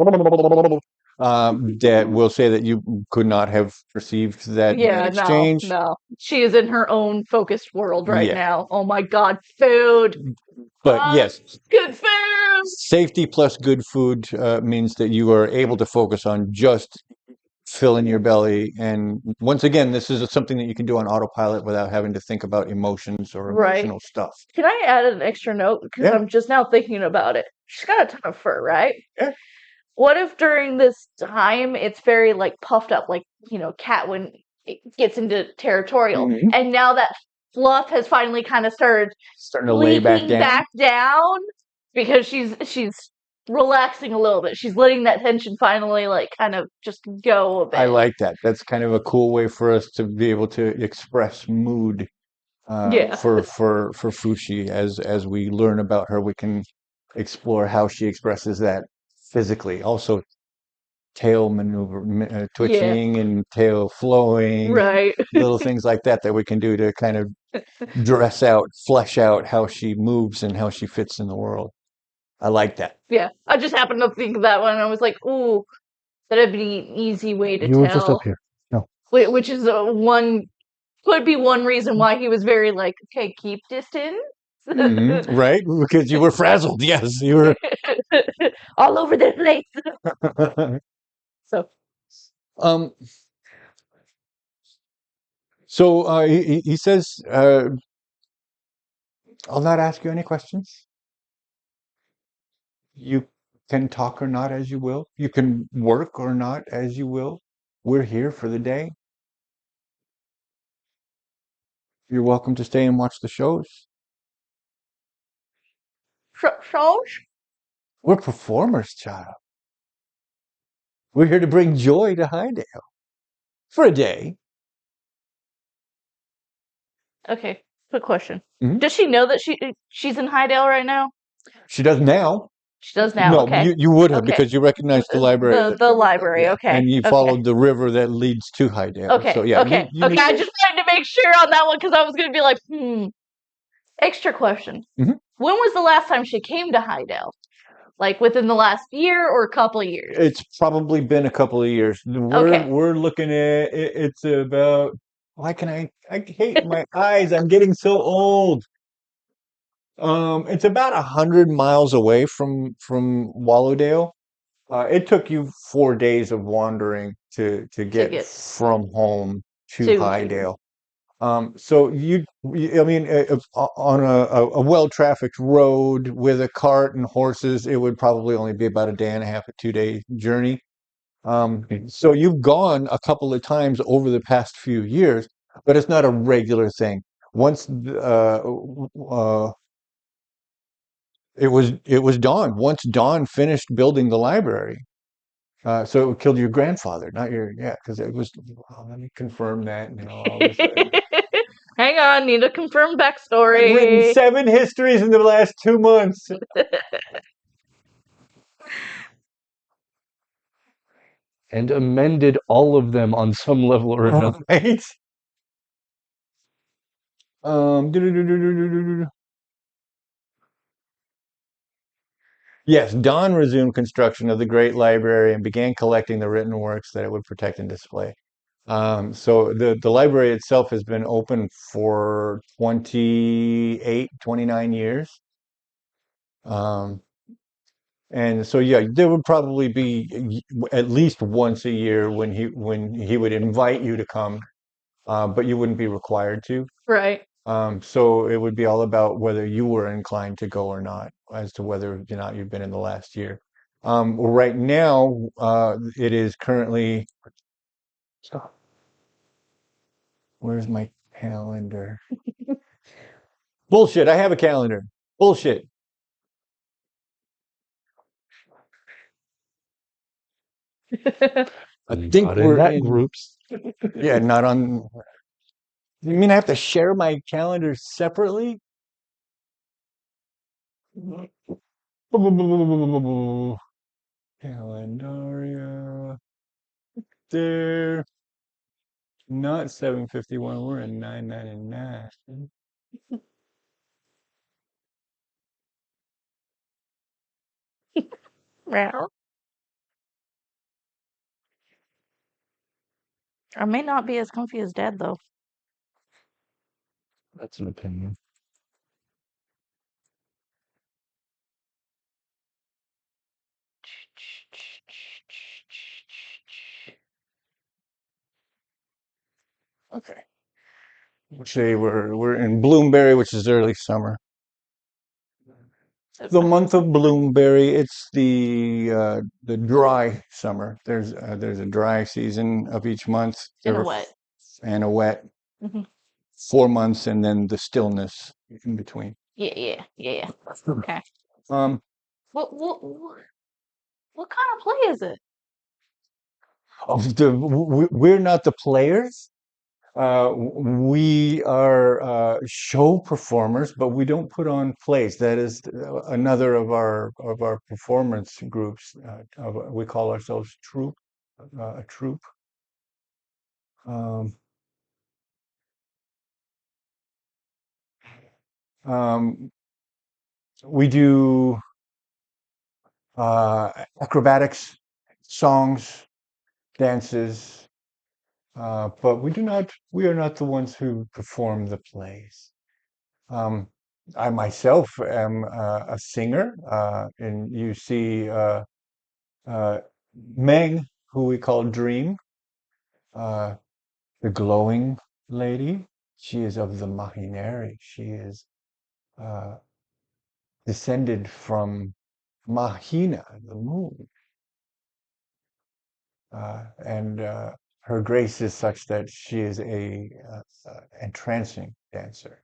that will say that you could not have perceived that Yeah, exchange. no. She is in her own focused world right Yeah. now. Oh my god, food! But yes, Good food! safety plus good food means that you are able to focus on just filling your belly. And once again, this is something that you can do on autopilot without having to think about emotions or Right. emotional stuff. Can I add an extra note? Because Yeah. I'm just now thinking about it. She's got a ton of fur, right? Yeah. What if during this time it's very like puffed up, like, cat when it gets into territorial, Mhm. and now that fluff has finally kind of started Starting to lay back leaking down. back down because she's relaxing a little bit. She's letting that tension finally like kind of just go a bit. I like that. That's kind of a cool way for us to be able to express mood Yeah. for Fushi. As we learn about her, we can explore how she expresses that physically. Also, tail maneuver, twitching and tail flowing, Right. little things like that that we can do to kind of dress out, flesh out how she moves and how she fits in the world. I like that. Yeah. I just happened to think of that one and I was like, ooh, that'd be an easy way to You tell. were just up here. No. Which is could be one reason why he was very like, okay, keep distance. Right? Because you were frazzled. Yes, you were. All over the place. So Um. So he says, "I'll not ask you any questions. You can talk or not as you will. You can work or not as you will. We're here for the day. You're welcome to stay and watch the shows. shows? We're performers, child. We're here to bring joy to Hydale for a day." Okay, quick question. Mhm. Does she know that she's in Hydale right now? She does now. She does now. No, Okay. you would have Okay. because you recognized the library. The library. Yeah, Okay. and you Okay. followed the river that leads to Hydale. Okay. So yeah, okay. you okay. I just wanted to make sure on that one because I was gonna be like, Extra question. Mhm. When was the last time she came to Hydale? Like within the last year or a couple of years? It's probably been a couple of years. Okay. We're looking at it, it's about why can I hate my eyes. I'm getting so old. It's about 100 miles away from Wallowdale. It took you 4 days of wandering to To get get from home to to Hydale. Highdale. So I mean, on a well-trafficked road with a cart and horses, it would probably only be about a day and a half, a 2-day journey. So you've gone a couple of times over the past few years, but it's not a regular thing. Once it was Dawn. Once Dawn finished building the library, so it killed your grandfather, not yeah, because it was. Oh, let me confirm that. All of a sudden, Hang on, need a confirmed I've written backstory. 7 histories in the last 2 months. And amended all of them on some level or another. Right? Yes, Dawn resumed construction of the Great Library and began collecting the written works that it would protect and display. So the library itself has been open for 28, 29 years. Um, and so yeah, there would probably be at least once a year when he would invite you to come, but you wouldn't be required to. Right. So it would be all about whether you were inclined to go or not, as to whether or not you've been in the last year. Right now, it is currently. Where's my calendar? Bullshit. I have a calendar. Bullshit. I think Not in we're that in. groups. Yeah, not on. You mean I have to share my calendar separately? Calendaria. There. Not 751. We're in 999. Well, I may not be as comfy as Dad though. That's an opinion. Okay. Let's see, we're in Bloomberry, which is early summer. The month of Bloomberry, it's the dry summer. There's a dry season of each month. In a wet. And a wet Hmm. 4 months, and then the stillness in between. Yeah. Okay. Um, What kind of play is it? we're not the players. We are show performers, but we don't put on plays. That is another of our performance groups. We call ourselves a troupe. Um, um, we do acrobatics, songs, dances, but we are not the ones who perform the plays. Um, I myself am a singer, and you see uh, Meng, who we call Dream, uh, the glowing lady. She is of the Mahineri. She is uh, descended from Mahina, the moon, and her grace is such that she is a entrancing dancer.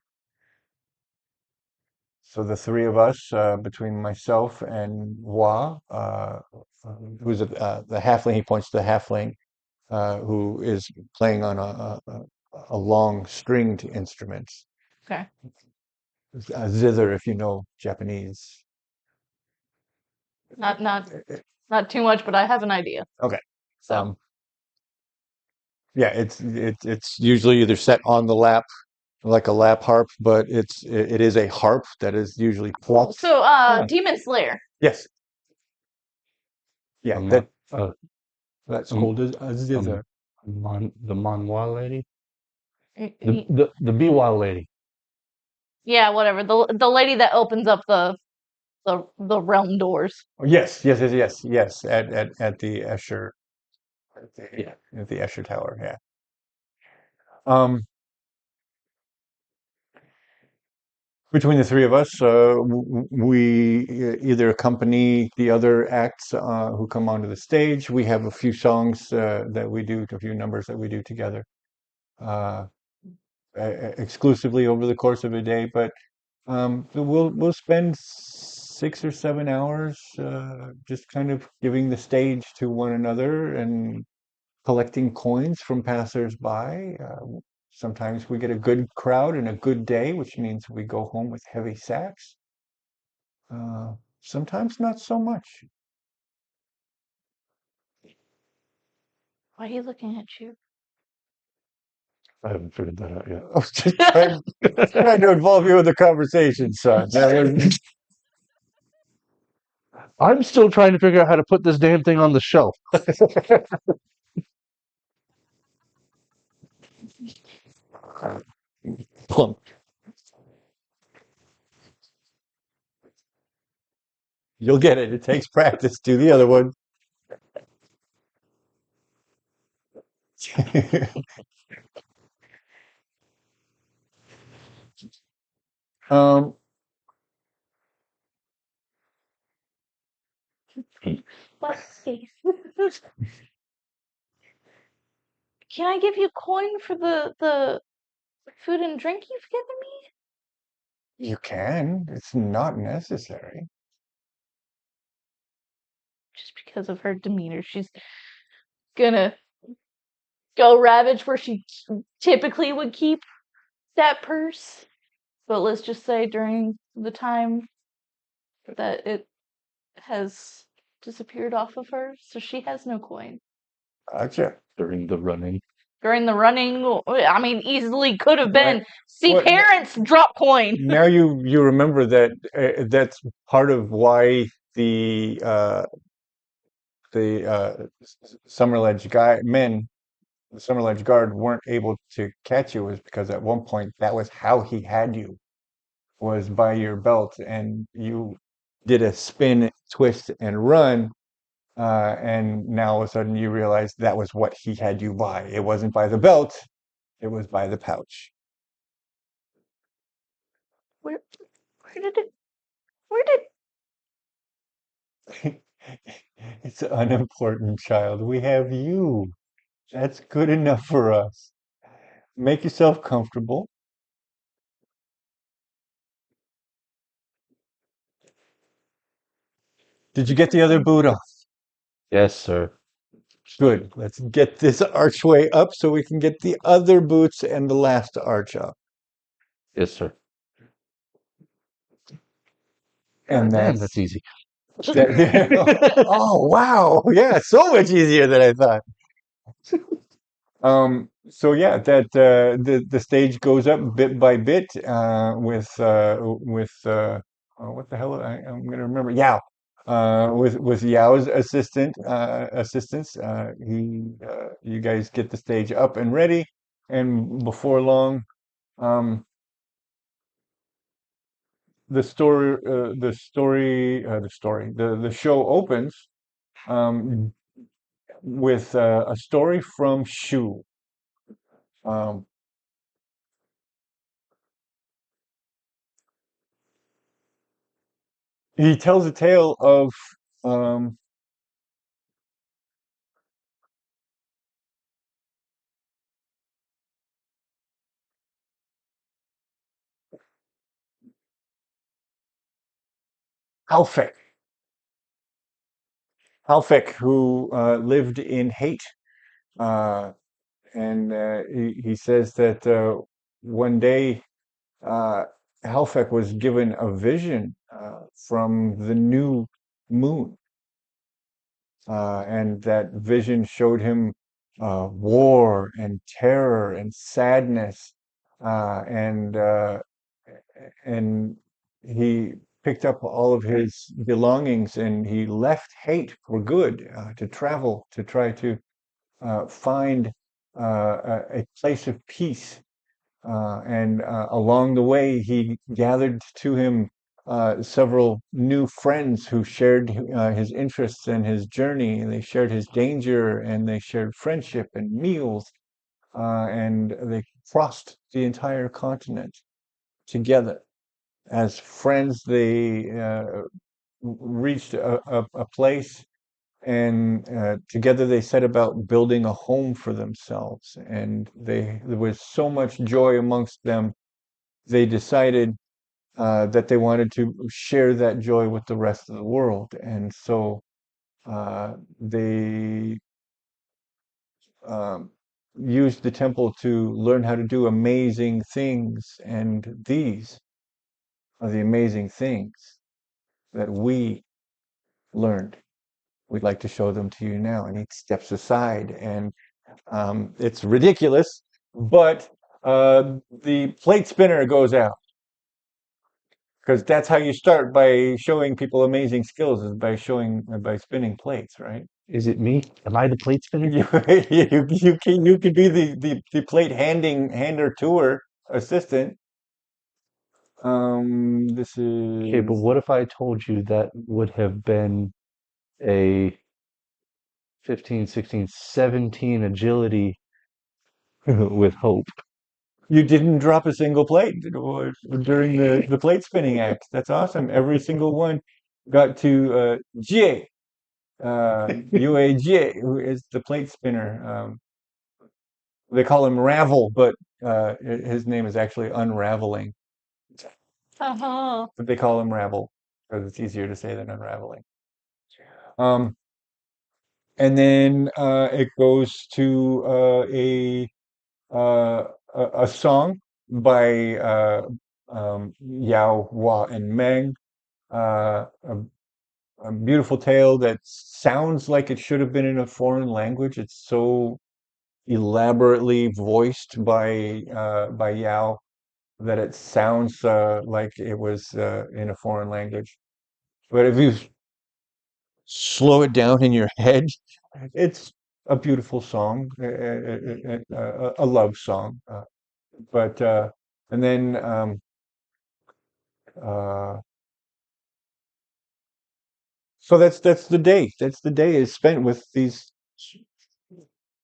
So the three of us, between myself and Wa, who's the halfling, he points to the halfling, who is playing on a long stringed instrument, Okay. a zither, if you know Japanese. Not not too much, but I have an idea. Okay. So Um, yeah, it's usually either set on the lap like a lap harp, but it is a harp that is usually plucked. So, Yeah. Demon Slayer. Yes, yeah, A that mon, that's um, called a zither. the Manwa lady, Y- the y- the Biwa lady. Yeah, whatever. The lady that opens up the realm doors. Oh, yes, yes, yes, yes, yes. At the Escher, Yeah. at the Escher Tower. Yeah. Um, between the three of us, we either accompany the other acts who come onto the stage. We have a few songs that we do, a few numbers that we do together, uh, exclusively over the course of a day. But we'll spend 6 or 7 hours just kind of giving the stage to one another and collecting coins from passers-by. Sometimes we get a good crowd and a good day, which means we go home with heavy sacks. Uh, Sometimes not so much. Why are you looking at you? I haven't figured that out yet. I was just trying to involve you in the conversation, son. That was, I'm still trying to figure out how to put this damn thing on the shelf. plump. You'll get it. It takes practice. Do the other one. um, What case? Can I give you coin for the food and drink you've given me? you can. It's not necessary. Just because of her demeanor, she's gonna go ravage where she typically would keep that purse. But let's just say during the time that it has disappeared off of her, so she has no coin. Gotcha. During the running. During the running, I mean, easily could have Right. been. See, What? parents drop coin. Now you remember that that's part of why the uh, the Summerledge the Summerledge guard weren't able to catch you was because at one point that was how he had you was by your belt and you did a spin, twist, and run. And now all of a sudden you realize that was what he had you by. It wasn't by the belt, it was by the pouch. Where, where did it? Where did? It's unimportant, child. We have you. That's good enough for us. Make yourself comfortable. Did you get the other boot off? Yes, sir. Good. Let's get this archway up so we can get the other boots and the last arch up. Yes, sir. And Damn, that's that's easy. oh wow. Yeah, so much easier than I thought. So yeah, that the stage goes up bit by bit what the hell I'm gonna remember Yao with Yao's assistance. You guys get the stage up and ready, and before long, um, the show opens um, with a story from Shu. Um, he tells a tale of um, Alfec, who lived in hate, uh, and he says that one day uh, Halfek was given a vision from the new moon, and that vision showed him war and terror and sadness, and and he picked up all of his belongings and he left Hate for good to travel to try to find a place of peace. And along the way, he gathered to him several new friends who shared his interests and his journey. And they shared his danger and they shared friendship and meals. And they crossed the entire continent together. As friends, they reached a place and together they set about building a home for themselves. And there was so much joy amongst them, they decided that they wanted to share that joy with the rest of the world. And so they um, used the temple to learn how to do amazing things. And these are the amazing things that we learned. We'd like to show them to you now. And he steps aside, and it's ridiculous, but the plate spinner goes out because that's how you start by showing people amazing skills is by spinning plates, right? Is it me? Am I the plate spinner? You could be the plate hander tour assistant. This Okay, but is what if I told you that would have been a 15, 16, 17 agility with hope? you didn't drop a single plate during the plate spinning act. That's awesome. Every single one got to J. UAJ, who is the plate spinner. They call him Ravel, but his name is actually Unraveling. Uh-huh. But they call him Ravel because it's easier to say than unraveling. Um, and then it goes to uh, a song by Yao, Hua, and Meng. A beautiful tale that sounds like it should have been in a foreign language. It's so elaborately voiced by Yao that it sounds like it was in a foreign language. But if you slow it down in your head, it's a beautiful song, a love song. But and then uh, so that's the day. That's the day is spent with these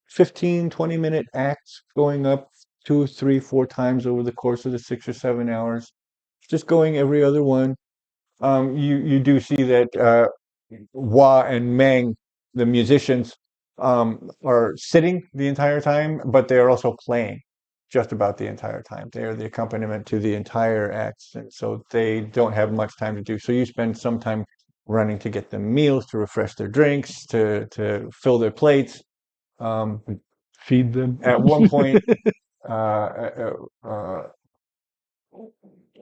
15, 20-minute acts going up two, three, four times over the course of the 6 or 7 hours, just going every other one. You do see that Hua and Meng, the musicians, are sitting the entire time, but they are also playing just about the entire time. They are the accompaniment to the entire acts, and so they don't have much time to do. So you spend some time running to get them meals, to refresh their drinks, to fill their plates. Um, Feed them. at one point, uh, uh, uh,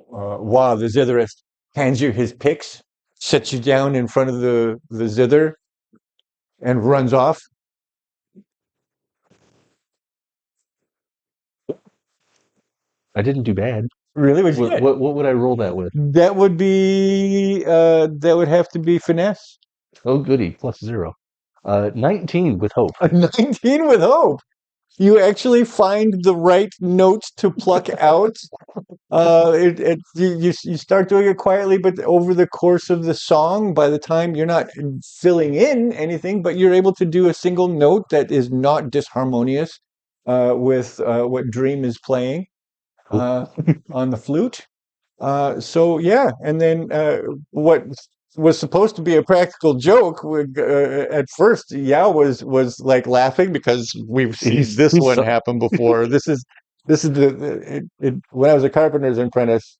Wa, the zitherist, hands you his picks, sets you down in front of the zither, and runs off. I didn't do bad. Really? What'd you What, get? what would I roll that with? That would have to be finesse. Oh, goody, plus 0. 19 with hope. A 19 with hope. You actually find the right note to pluck out. You start doing it quietly, but over the course of the song, by the time you're not filling in anything, but you're able to do a single note that is not disharmonious with what Dream is playing Cool. on the flute. So yeah, and then what was supposed to be a practical joke at first, Yao was like laughing because we've seen this He's one so, happen before. This is when I was a carpenter's apprentice,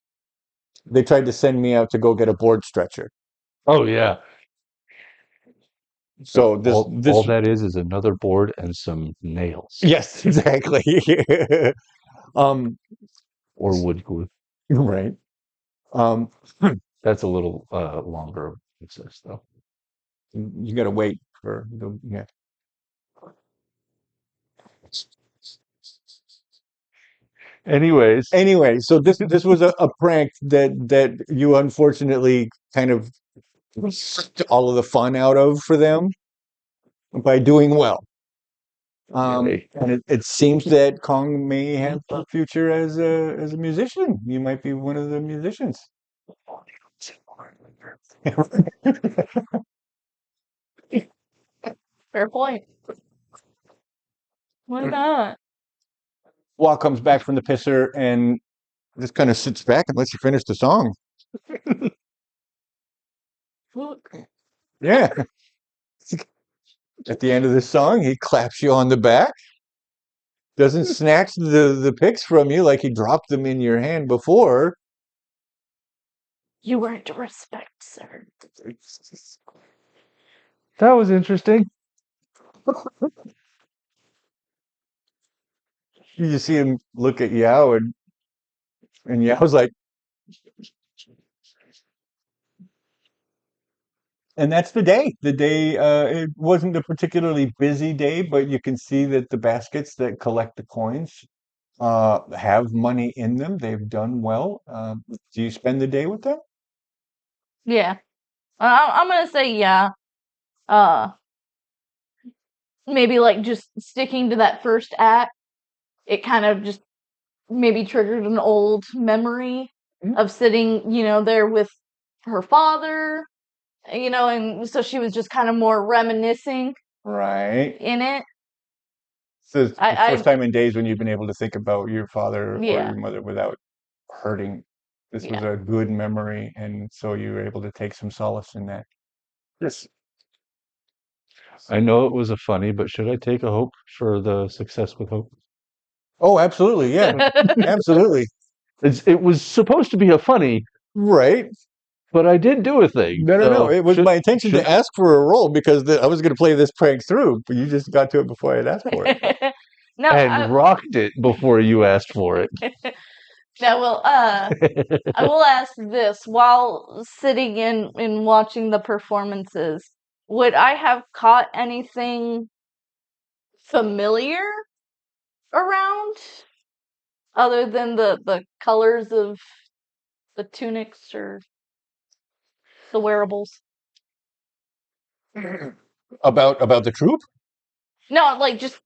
they tried to send me out to go get a board stretcher. oh, yeah. So this All this that is another board and some nails yes, exactly. um, or wood glue. right. Um, That's a little longer process, though. you got to wait for the yeah. Anyways, Anyway, so this was a prank that you unfortunately kind of sucked all of the fun out of for them by doing well. okay. And it seems that Kong may have a future as a musician. You might be one of the musicians. Fair point. Why not? Walt comes back from the pisser and just kind of sits back and lets you finish the song. Look. Yeah. At the end of the song, he claps you on the back, doesn't snatch the picks from you like he dropped them in your hand before. You weren't respect, sir. That was interesting. You just see him look at Yao, and Yao's like, and that's the day. The day, it wasn't a particularly busy day, but you can see that the baskets that collect the coins have money in them. They've done well. Do you spend the day with them? Yeah. I'm gonna say yeah. Uh, maybe like just sticking to that first act. It kind of just maybe triggered an old memory of sitting, there with her father, and so she was just kind of more reminiscing Right. in it. So it's the first I time in days when you've been able to think about your father or yeah, your mother without hurting. This was yeah. a good memory, and so you were able to take some solace in that. Yes. I know it was a funny, but should I take a hope for the success with hope? Oh, absolutely. Yeah, absolutely. It was supposed to be a funny, Right. but I did do a thing. No, no, no. So It was my intention should to ask for a roll because I was going to play this prank through, but you just got to it before I had asked for it. No, and rocked it before you asked for it. no, well, I will ask this while sitting in watching the performances. Would I have caught anything familiar around other than the colors of the tunics or the wearables? About the troop? No, like just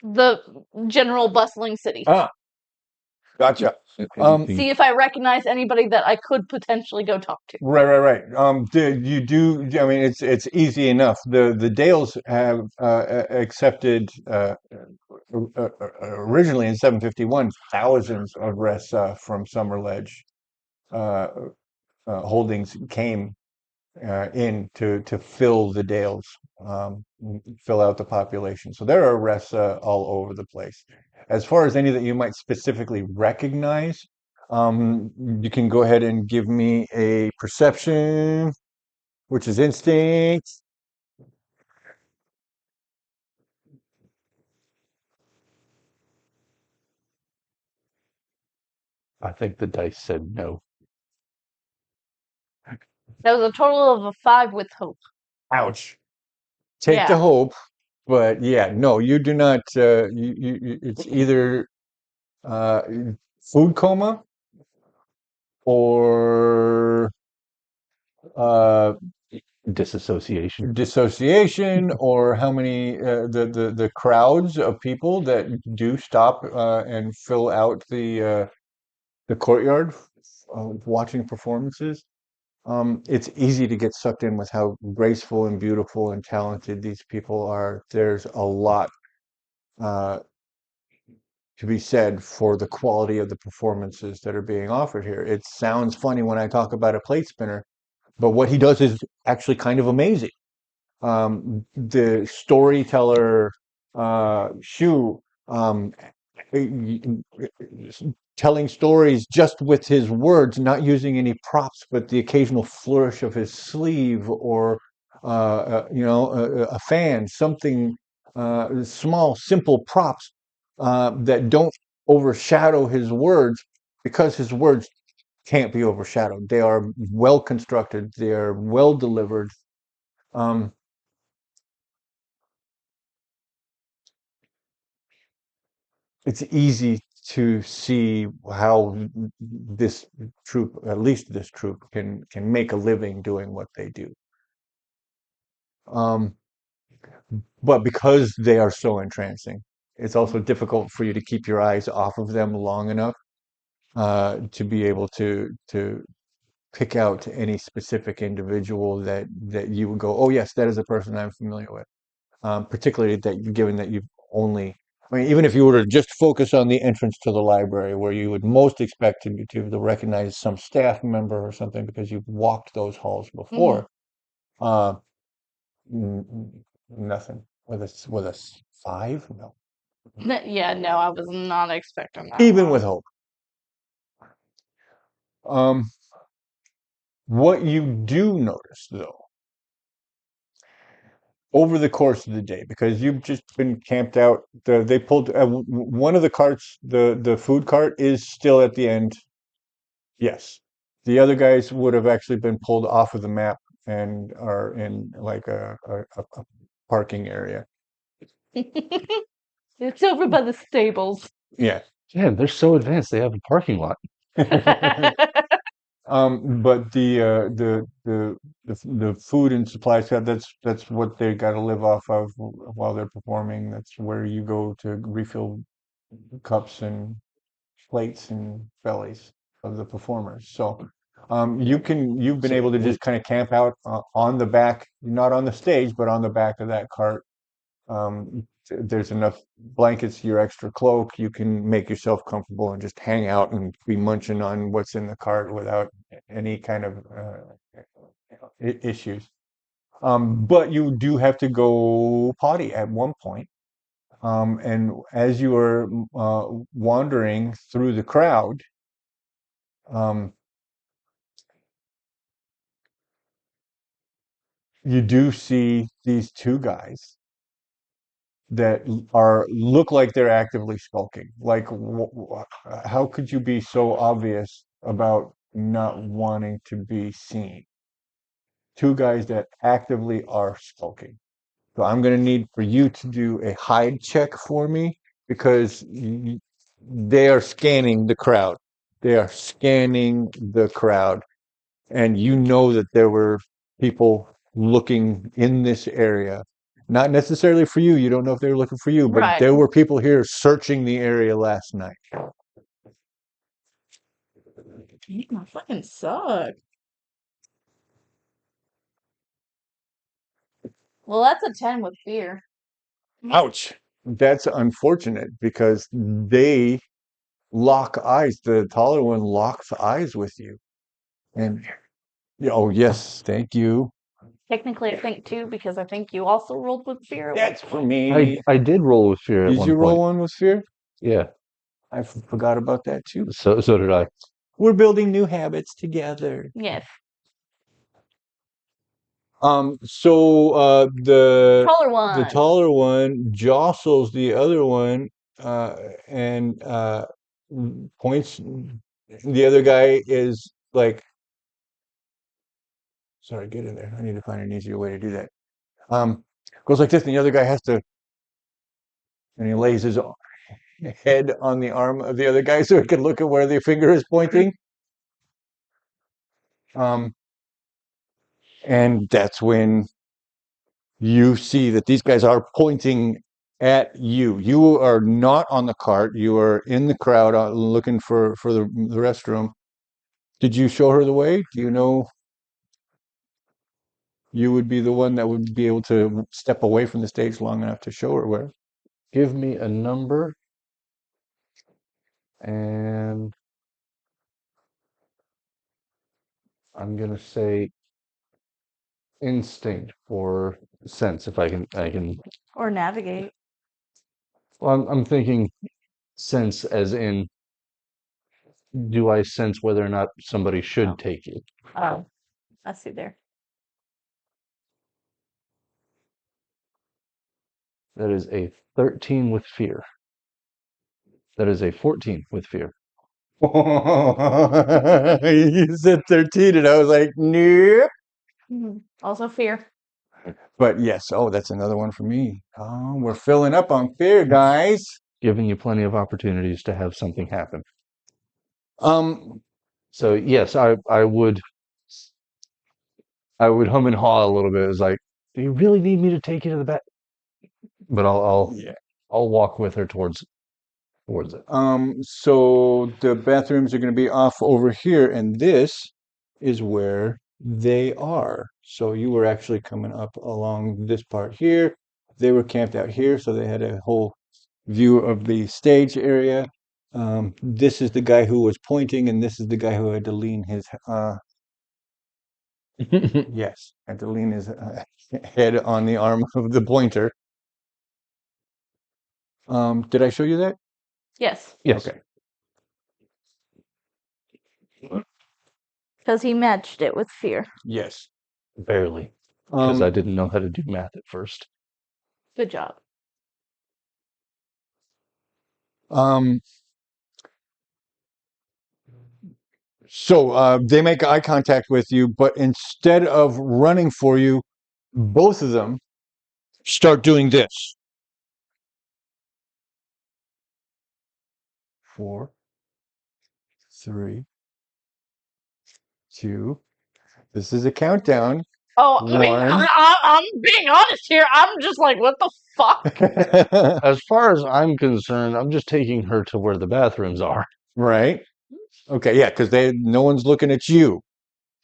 the general bustling city. Ah, gotcha. See if I recognize anybody that I could potentially go talk to. Right, right, right. You do. I mean, it's easy enough. The Dales have accepted originally in 751 thousands of rests from Summerledge. Uh, Holdings came in to fill the Dales, fill out the population. So there are rests all over the place. As far as any that you might specifically recognize, you can go ahead and give me a perception, which is instinct. I think the dice said no. That was a total of a 5 with hope. Ouch. Take the Yeah. hope, but yeah, no, you do not. It's either uh, food coma or uh, Disassociation. dissociation, or how many the crowds of people that do stop and fill out the courtyard watching performances. It's easy to get sucked in with how graceful and beautiful and talented these people are. There's a lot uh, to be said for the quality of the performances that are being offered here. It sounds funny when I talk about a plate spinner, but what he does is actually kind of amazing. The storyteller Shu, um, telling stories just with his words, not using any props, but the occasional flourish of his sleeve or a fan, something small, simple props that don't overshadow his words because his words can't be overshadowed. They are well constructed. They are well delivered. Um, it's easy to see how this troop, at least this troop, can make a living doing what they do. Um, but because they are so entrancing, it's also difficult for you to keep your eyes off of them long enough to be able to pick out any specific individual that you would go, oh yes, that is a person I'm familiar with. Particularly that given that you've only, I mean, even if you were to just focus on the entrance to the library, where you would most expect to recognize some staff member or something because you've walked those halls Hmm. before, nothing with a 5, no, Yeah, no, I was not expecting that even one. with hope. Um, what you do notice though, over the course of the day, because you've just been camped out. They pulled one of the carts. The food cart is still at the end. Yes, the other guys would have actually been pulled off of the map and are in like a parking area. It's over by the stables. Yeah. Damn, they're so advanced. They have a parking lot. But the food and supplies, that's what they got to live off of while they're performing. That's where you go to refill cups and plates and bellies of the performers. So you've been So able to just kind of camp out on the back, not on the stage, but on the back of that cart. There's enough blankets, your extra cloak. You can make yourself comfortable and just hang out and be munching on what's in the cart without any kind of issues. But you do have to go potty at one point. And as you are wandering through the crowd, um, you do see these two guys that are look like they're actively skulking. Like, how could you be so obvious about not wanting to be seen? Two guys that actively are skulking. So I'm going to need for you to do a hide check for me because they are scanning the crowd. They are scanning the crowd, and you know that there were people looking in this area. Not necessarily for you. You don't know if they were looking for you, but Right. there were people here searching the area last night. I fucking suck. Well, that's a 10 with fear. Ouch. That's unfortunate because they lock eyes. The taller one locks eyes with you. And oh yes, thank you. Technically, I think two because I think you also rolled with fear at one That's for point. me. I did roll with fear at Did one you roll point. one with fear? Yeah, I forgot about that too. so did I. We're building new habits together. Yes. So Taller the one. taller one jostles the other one and points. The other guy is like, sorry, get in there. I need to find an easier way to do that. Goes like this, and the other guy has to, and he lays his head on the arm of the other guy so he can look at where the finger is pointing. Um, and that's when you see that these guys are pointing at you. You are not on the cart. You are in the crowd looking for the restroom. Did you show her the way? Do you know you would be the one that would be able to step away from the stage long enough to show her where? Give me a number, and I'm gonna say instinct or sense. If I can. Or navigate. Well, I'm thinking sense as in, do I sense whether or not somebody should Oh. take you? Oh, I see there. That is a 13 with fear. That is a 14 with fear. You said 13, and I was like, nope. Also fear. But yes, oh, that's another one for me. Oh, we're filling up on fear, guys. giving you plenty of opportunities to have something happen. Um, So yes, I would hum and haw a little bit. It's like, do you really need me to take you to the back? But yeah. I'll walk with her towards it. So the bathrooms are going to be off over here, and this is where they are. So you were actually coming up along this part here. They were camped out here, so they had a whole view of the stage area. This is the guy who was pointing, and this is the guy who had to lean his yes, had to lean his head on the arm of the pointer. Did I show you that? Yes, Yes, Okay. because he matched it with fear. Yes. barely, because I Um, didn't know how to do math at first. Good job. um, so they make eye contact with you, but instead of running for you, both of them start doing this. 4, 3, 2. This is a countdown. Oh, I mean, 1. I'm being honest here. I'm just like, what the fuck? As far as I'm concerned, I'm just taking her to where the bathrooms are. Right? Okay, yeah, because no one's looking at you.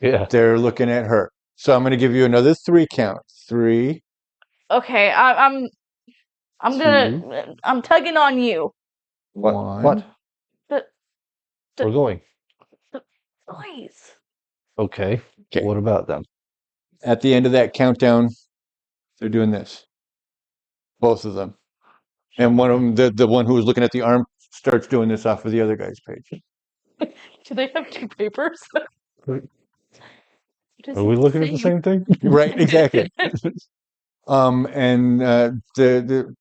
Yeah. They're looking at her. So I'm going to give you another 3 count. 3, Okay, I'm 2, I'm tugging on you. What? 1. The We're going. noise. Okay. Okay. What about them? At the end of that countdown, they're doing this. Both of them. And one of them, the one who was looking at the arm, starts doing this off of the other guy's page. Do they have two papers? What is Are we it looking at the saying? same thing? Right, exactly. And the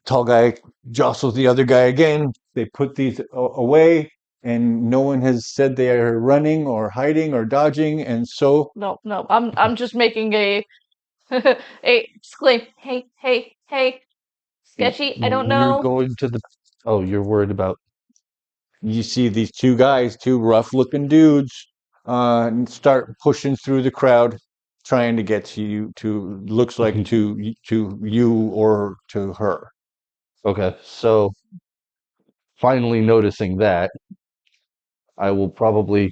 tall guy jostles the other guy again. They put these away, and no one has said they are running or hiding or dodging, and so No, no. I'm just making a a exclaim. Hey, hey, hey. Sketchy. I don't We're know. going to the. Oh, you're worried about. you see these two guys, two rough-looking dudes, start pushing through the crowd, trying to get to you. To looks like to you or to her. Okay, so finally noticing that, I will probably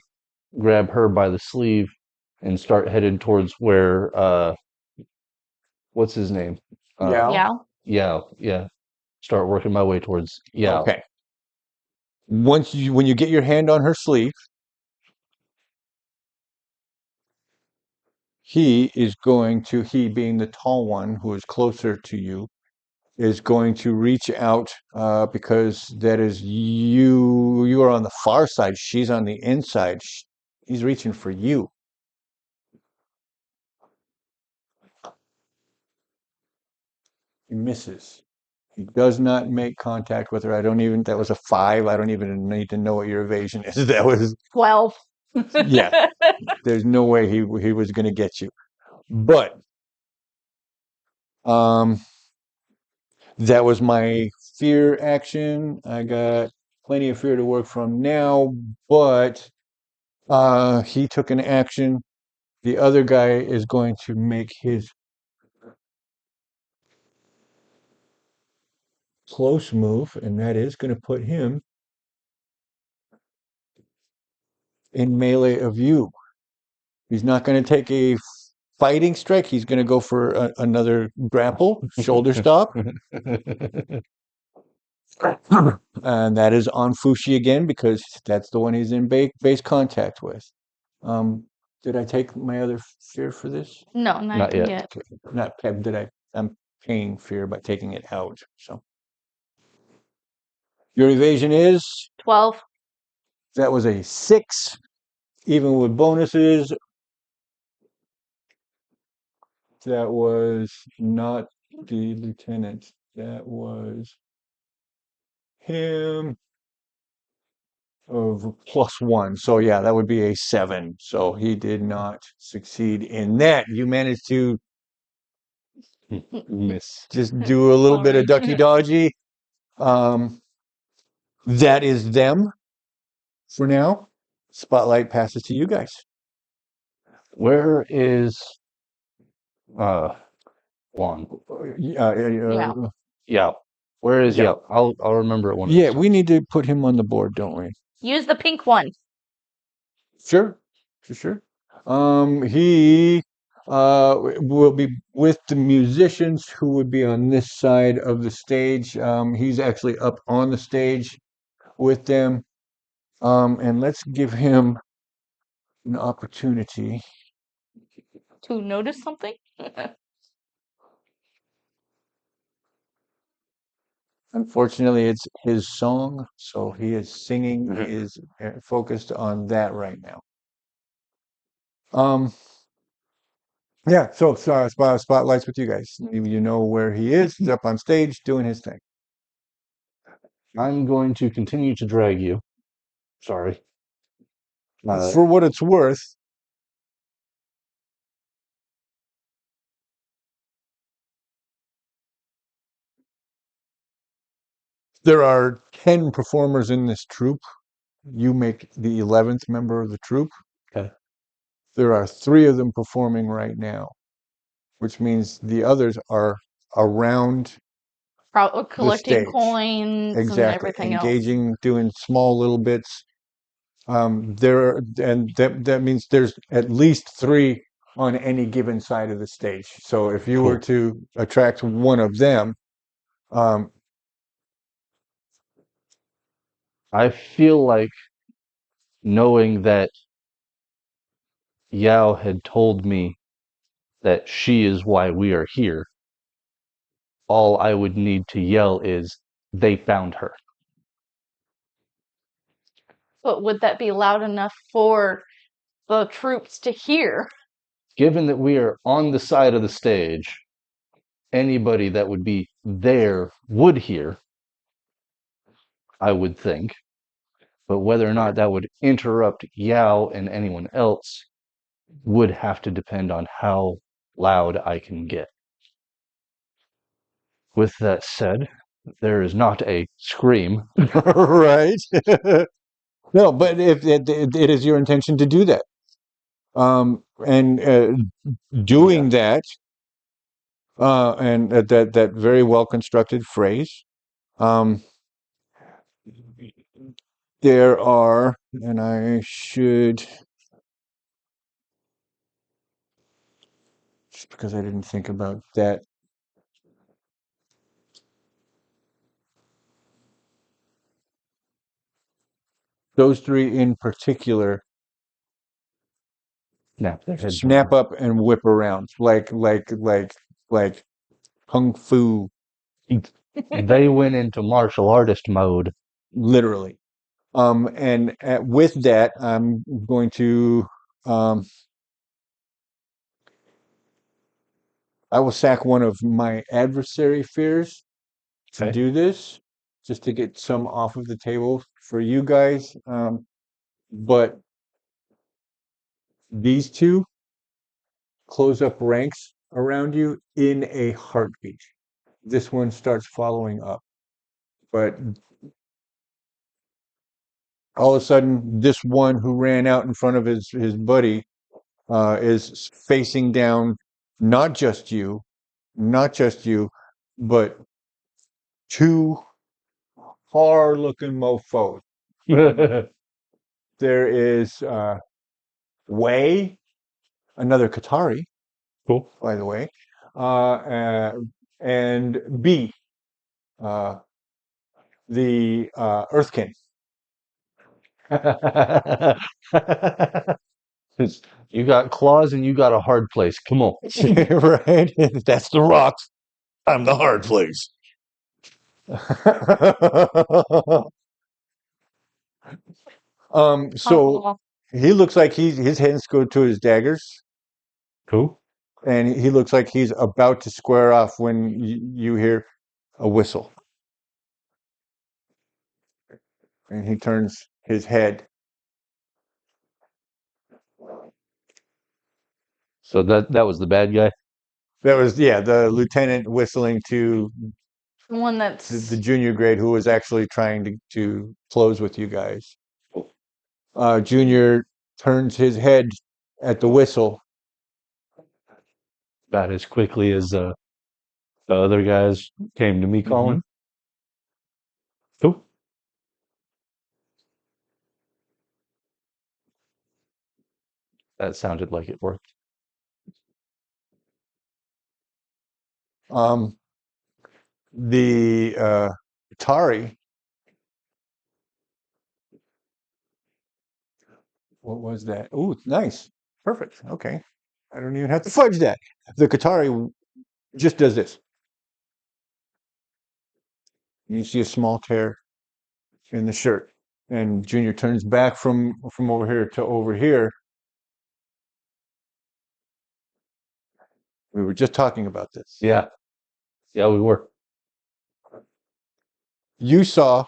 grab her by the sleeve and start headed towards where what's his name? Yeah. Yeah. Yeah. Start working my way towards Yao. Okay. When you get your hand on her sleeve, he being the tall one who is closer to you, is going to reach out because that is you are on the far side, she's on the inside. He's reaching for you. He misses. He does not make contact with her. That was a 5. I don't even need to know what your evasion is. That was, 12. yeah, there's no way he was going to get you. But um, that was my fear action. I got plenty of fear to work from now, but he took an action. The other guy is going to make his close move, and that is going to put him in melee of you. He's not going to take a fighting strike. He's going to go for another grapple, shoulder stop. And that is on Fushi again because that's the one he's in base contact with. Um, did I take my other fear for this? No, Not not yet. yet. Okay. Not did I? I'm paying fear by taking it out. So your evasion is 12. that was a 6, even with bonuses. That was not the lieutenant. That was him of +1. So yeah, that would be a 7. So he did not succeed in that. You managed to Miss. just do a little bit of Sorry. ducky dodgy. Um, that is them for now. Spotlight passes to you guys. Where is uh Juan? Yeah. Yeah. Where is Yeah. yeah? I'll remember it one of Yeah, these we times. need to put him on the board, don't we? Use the pink one. Sure, sure. He will be with the musicians who would be on this side of the stage. He's actually up on the stage with them. And let's give him an opportunity. To notice something? Unfortunately, it's his song, so he is singing. He is focused on that right now. Um, yeah. So, spotlights with you guys. You know where he is. He's up on stage doing his thing. I'm going to continue to drag you. Sorry. For what it's worth, there are 10 performers in this troupe. You make the 11th member of the troupe. Okay. There are 3 of them performing right now, which means the others are around the Collecting stage. coins and Exactly. everything else. Engaging, doing small little bits. There and that means there's at least 3 on any given side of the stage. So if you were Cool. to attract one of them, um, I feel like knowing that Yao had told me that she is why we are here, all I would need to yell is, they found her. But would that be loud enough for the troops to hear? Given that we are on the side of the stage, anybody that would be there would hear, I would think. But whether or not that would interrupt Yao and anyone else would have to depend on how loud I can get. With that said, there is not a scream. right? No, but if it is your intention to do that, and doing that, and that very well constructed phrase, um, there are, and I should, just because I didn't think about that. Those 3 in particular Snap their heads snap around. up and whip around like kung fu, They went into martial artist mode. literally. And with that, I'm going to, um, I will sack one of my adversary fears to Okay. do this, just to get some off of the table for you guys. But these 2 close up ranks around you in a heartbeat. This one starts following up, but all of a sudden, this one who ran out in front of his buddy is facing down not just you, not just you, but 2 hard-looking mofos. There is Wei, another Qatari, Cool. by the way, and B, uh, the Earthkin. You got claws and you got a hard place. Come on. Right? That's the rocks. I'm the hard place. So Oh, he looks like his hands go to his daggers, Cool. and he looks like he's about to square off when you hear a whistle, and he turns his head. So that was the bad guy. That was, yeah, the lieutenant whistling to The one the that's junior grade who was actually trying to close with you guys. Junior turns his head at the whistle. About as quickly as the other guys came to me calling. Cool. That sounded like it worked. The Atari. What was that? Oh, nice. Perfect. Okay. I don't even have to fudge that. The Qatari just does this. You see a small tear in the shirt, and Junior turns back from over here to over here. We were just talking about this. Yeah. Yeah, we were. You saw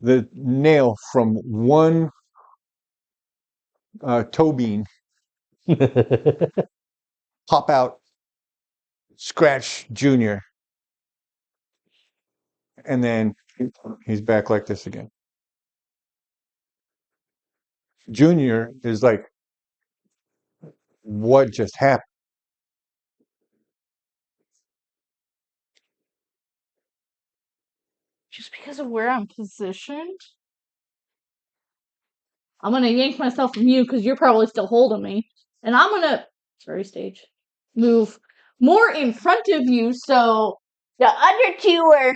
the nail from one toe bean pop out, scratch Junior, and then he's back like this again. Junior is like, what just happened? just because of where I'm positioned. I'm gonna yank myself from you because you're probably still holding me, and I'm gonna stage move more in front of you so the other two are.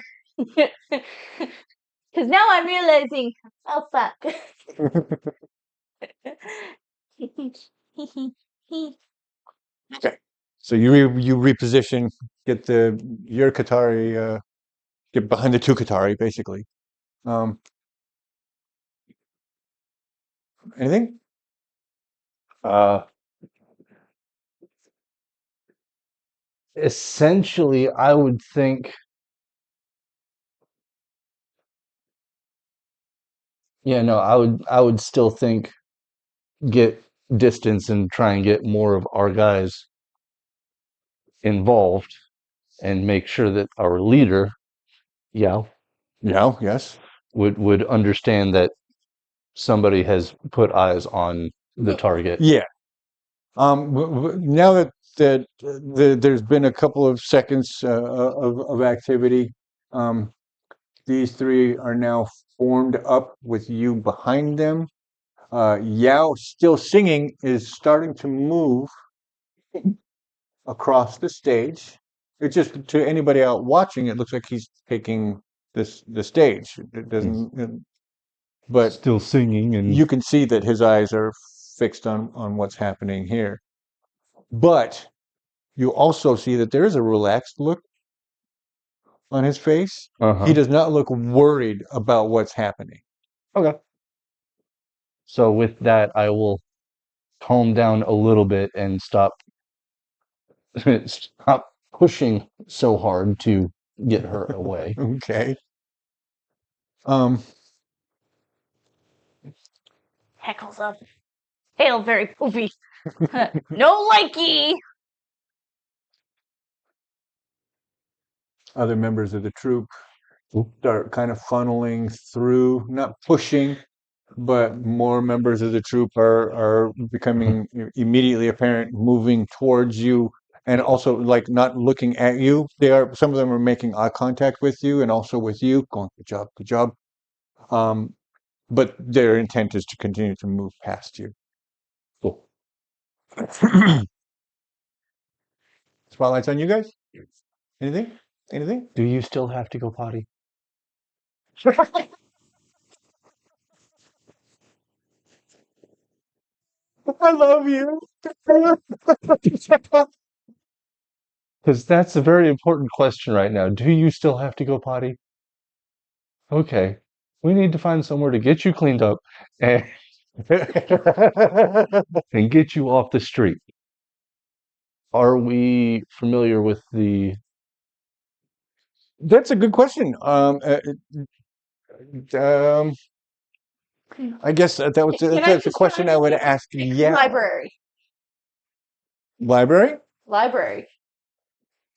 Because now I'm realizing, oh fuck. Okay. So you reposition, get your Qatari, get behind the two Qatari, basically. Anything? Uh, Essentially, I would think, yeah, no, I would still think get distance and try and get more of our guys involved and make sure that our leader, yeah, Yeah. Yes. would understand that somebody has put eyes on the target. Yeah. Now that there's been a couple of seconds of activity, these three are now formed up with you behind them. Yao, still singing, is starting to move across the stage. It just, to anybody out watching, it looks like he's taking the stage. It doesn't, but Still singing and you can see that his eyes are fixed on what's happening here. But you also see that there is a relaxed look on his face. He does not look worried about what's happening. Okay. So with that, I will calm down a little bit and stop pushing so hard to get her away. Okay. Um, Heckles up. Tail very poofy. No likey! Other members of the troop start kind of funneling through, not pushing, but more members of the troop are becoming immediately apparent, moving towards you, and also like not looking at you. Some of them are making eye contact with you and also with you, going, good job, good job. But their intent is to continue to move past you. Cool. Spotlight's on you guys? Anything? Anything? Do you still have to go potty? I love you. Because that's a very important question right now. Do you still have to go potty? Okay. We need to find somewhere to get you cleaned up and, and get you off the street. Are we familiar with the... That's a good question. I guess that's a question I would ask. Yeah. Library. Library? Library.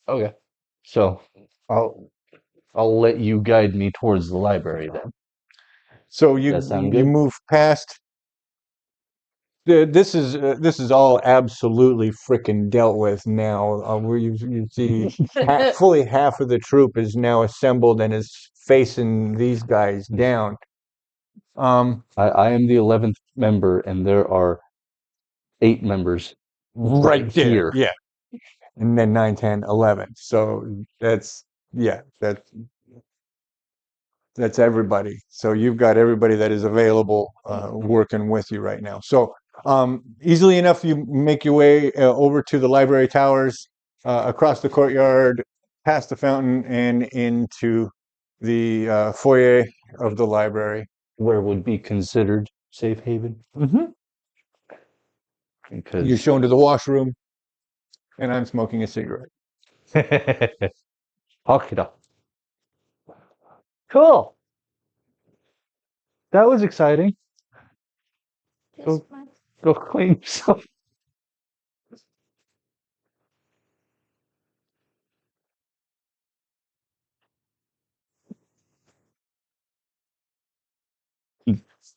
Okay. So I'll I'll let you guide me towards the library then. So Does you that sound you good? move past. This is all absolutely freaking dealt with now. Where you see fully half of the troop is now assembled and is facing these guys down. I am the 11th member, and there are 8 members Right there, here. yeah, and then 9, 10, 11. So that's yeah, that's everybody. So you've got everybody that is available working with you right now. So easily enough, you make your way over to the library towers, across the courtyard, past the fountain, and into the foyer of the library. Where would be considered safe haven? Hmm. You're Because shown to the washroom, and I'm smoking a cigarette. Talk it up. Cool. That was exciting. Go, go clean yourself.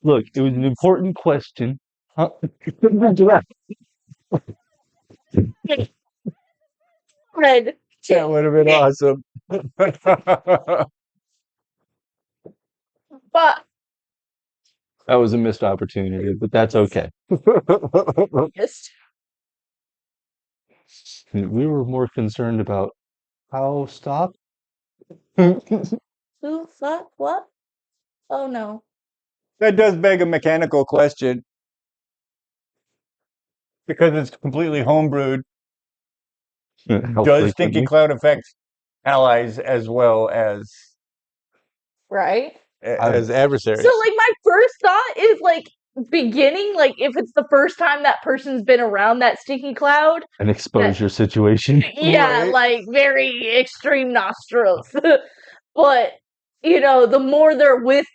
Look, it was an important question. Huh? Red. That would have been awesome. But That was a missed opportunity, but that's okay. yes. We were more concerned about how stop. Who? Fuck? What? Oh no. That does beg a mechanical question because it's completely homebrewed. How Does Stinky frequently? Cloud affect allies as well Right? I've as So adversaries? like my first thought is like beginning, like if it's the first time that person's been around that sticky cloud, an that exposure situation. yeah, Right. like very extreme nostrils. But the more they're with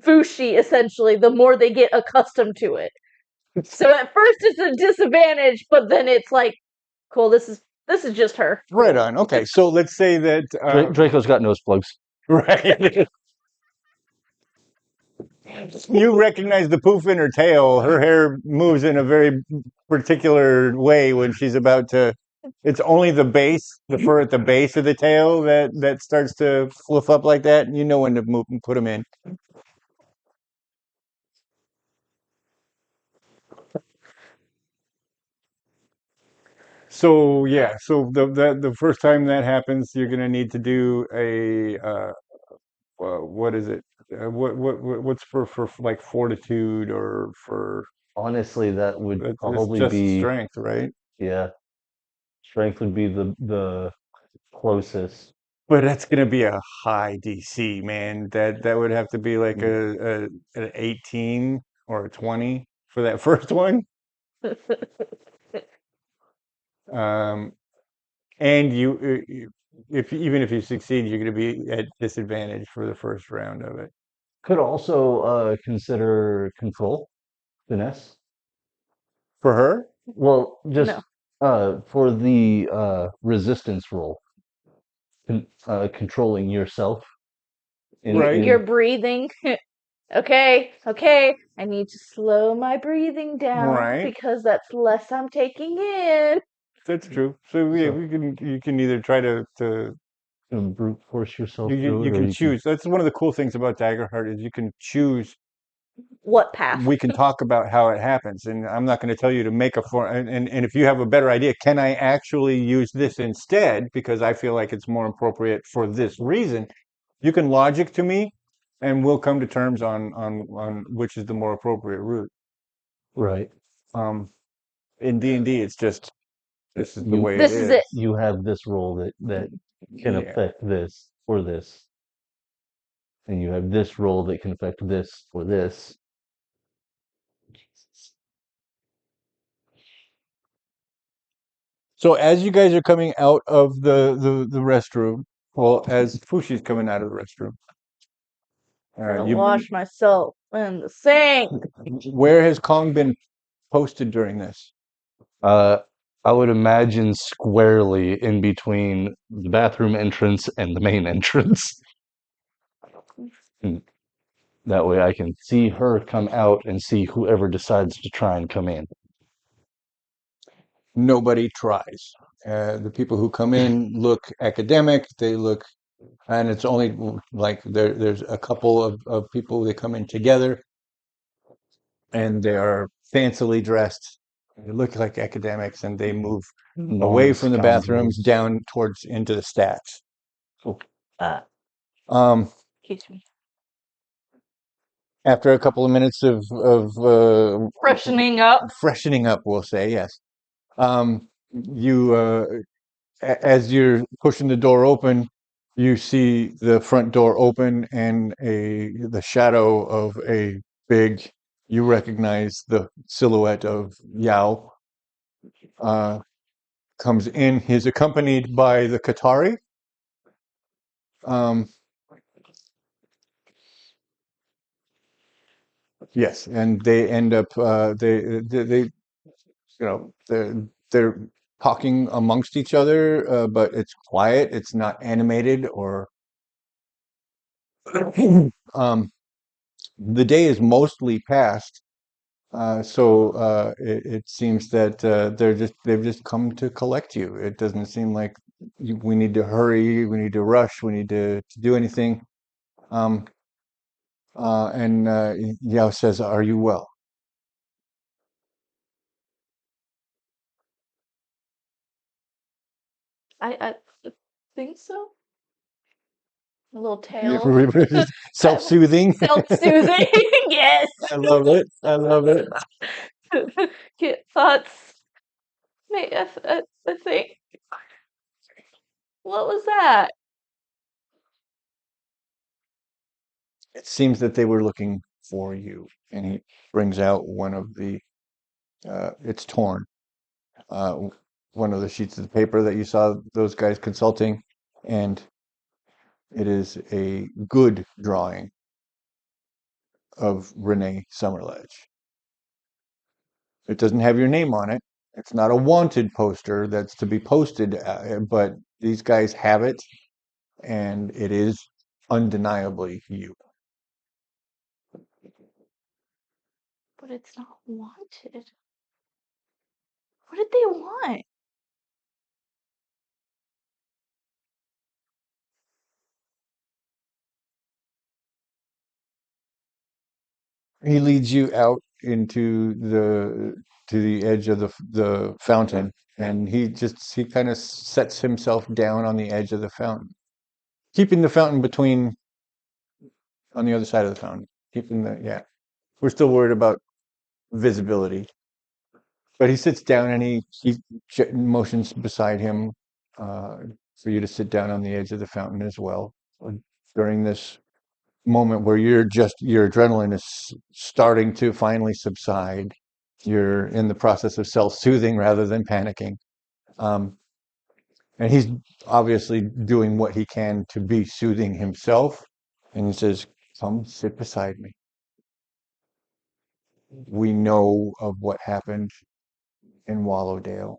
Fushi, essentially, the more they get accustomed to it. So at first it's a disadvantage, but then it's like, cool, this is just her. Right on. Okay, so let's say that Draco's got nose plugs. right. You recognize the poof in her tail. Her hair moves in a very particular way when she's about to. It's only the base, the fur at the base of the tail that starts to fluff up like that, and you know when to move and put them in. So yeah, so the first time that happens, you're gonna need to do a what is it? What's for like fortitude or for Honestly, that would it's probably just be, strength, right? yeah, strength would be the closest. But that's gonna be a high DC, man. That would have to be like an 18 or a 20 for that first one. Um, and if even if you succeed, you're gonna be at disadvantage for the first round of it. Could also consider control, finesse. For her, Well, No. just for the resistance roll, controlling yourself right? You're in breathing. Okay. I need to slow my breathing down Right. because that's less I'm taking in. That's true. So yeah, so we can you can either try to brute force yourself you through you it, or can you can. choose. That's one of the cool things about Daggerheart is you can choose. What path? We can talk about how it happens, and I'm not going to tell you to make a form. And if you have a better idea, can I actually use this instead because I feel like it's more appropriate for this reason? You can logic to me, and we'll come to terms on which is the more appropriate route. Right. Um, in D&D, it's just this is the You way it This is is. it. you have this role that can Yeah. affect this or this, and you have this role that can affect this or this. So as you guys are coming out of the restroom, well, as Fushi's coming out of the restroom, Gonna you wash myself in the sink. where has Kong been posted during this? Uh, I would imagine squarely in between the bathroom entrance and the main entrance. And that way I can see her come out and see whoever decides to try and come in. Nobody tries. The people who come in look academic. They look, and it's only like there's a couple of people, they come in together and they are fancily dressed. They look like academics and they move away Gnarly from the bathrooms scoundrels. down towards into the stacks. Oh, Uh, Um, excuse me. After a couple of minutes of Freshening up. freshening up, we'll say yes. You as you're pushing the door open, you see the front door open and the shadow of a big. You recognize the silhouette of Yao. Uh, Comes in. He's accompanied by the Qatari. Um, yes, and they end up they they're talking amongst each other, but it's quiet. It's not animated or um, the day is mostly past. It seems that they've just come to collect you. It doesn't seem like we need to hurry, we need to rush, we need to do anything. Um, and Yao says, "Are you well?" I think so. A little Yeah, tail. self-soothing. Self-soothing. Yes. I love it. I love it. Get thoughts. I think. What was that? It seems that they were looking for you, and he brings out one of the. It's torn. One of the sheets of paper that you saw those guys consulting, and it is a good drawing of Renae Summerledge. It doesn't have your name on it. It's not a wanted poster that's to be posted, but these guys have it, and it is undeniably you. But it's not wanted. What did they want? He leads you out into the edge of the fountain, and he kind of sets himself down on the edge of the fountain, keeping the fountain between on the other side of the fountain, keeping the yeah. We're still worried about visibility, but he sits down and he motions beside him uh, for you to sit down on the edge of the fountain as well during this moment where your adrenaline is starting to finally subside. You're in the process of self-soothing rather than panicking. Um, and he's obviously doing what he can to be soothing himself. And he says, "Come sit beside me. We know of what happened in Wallowdale.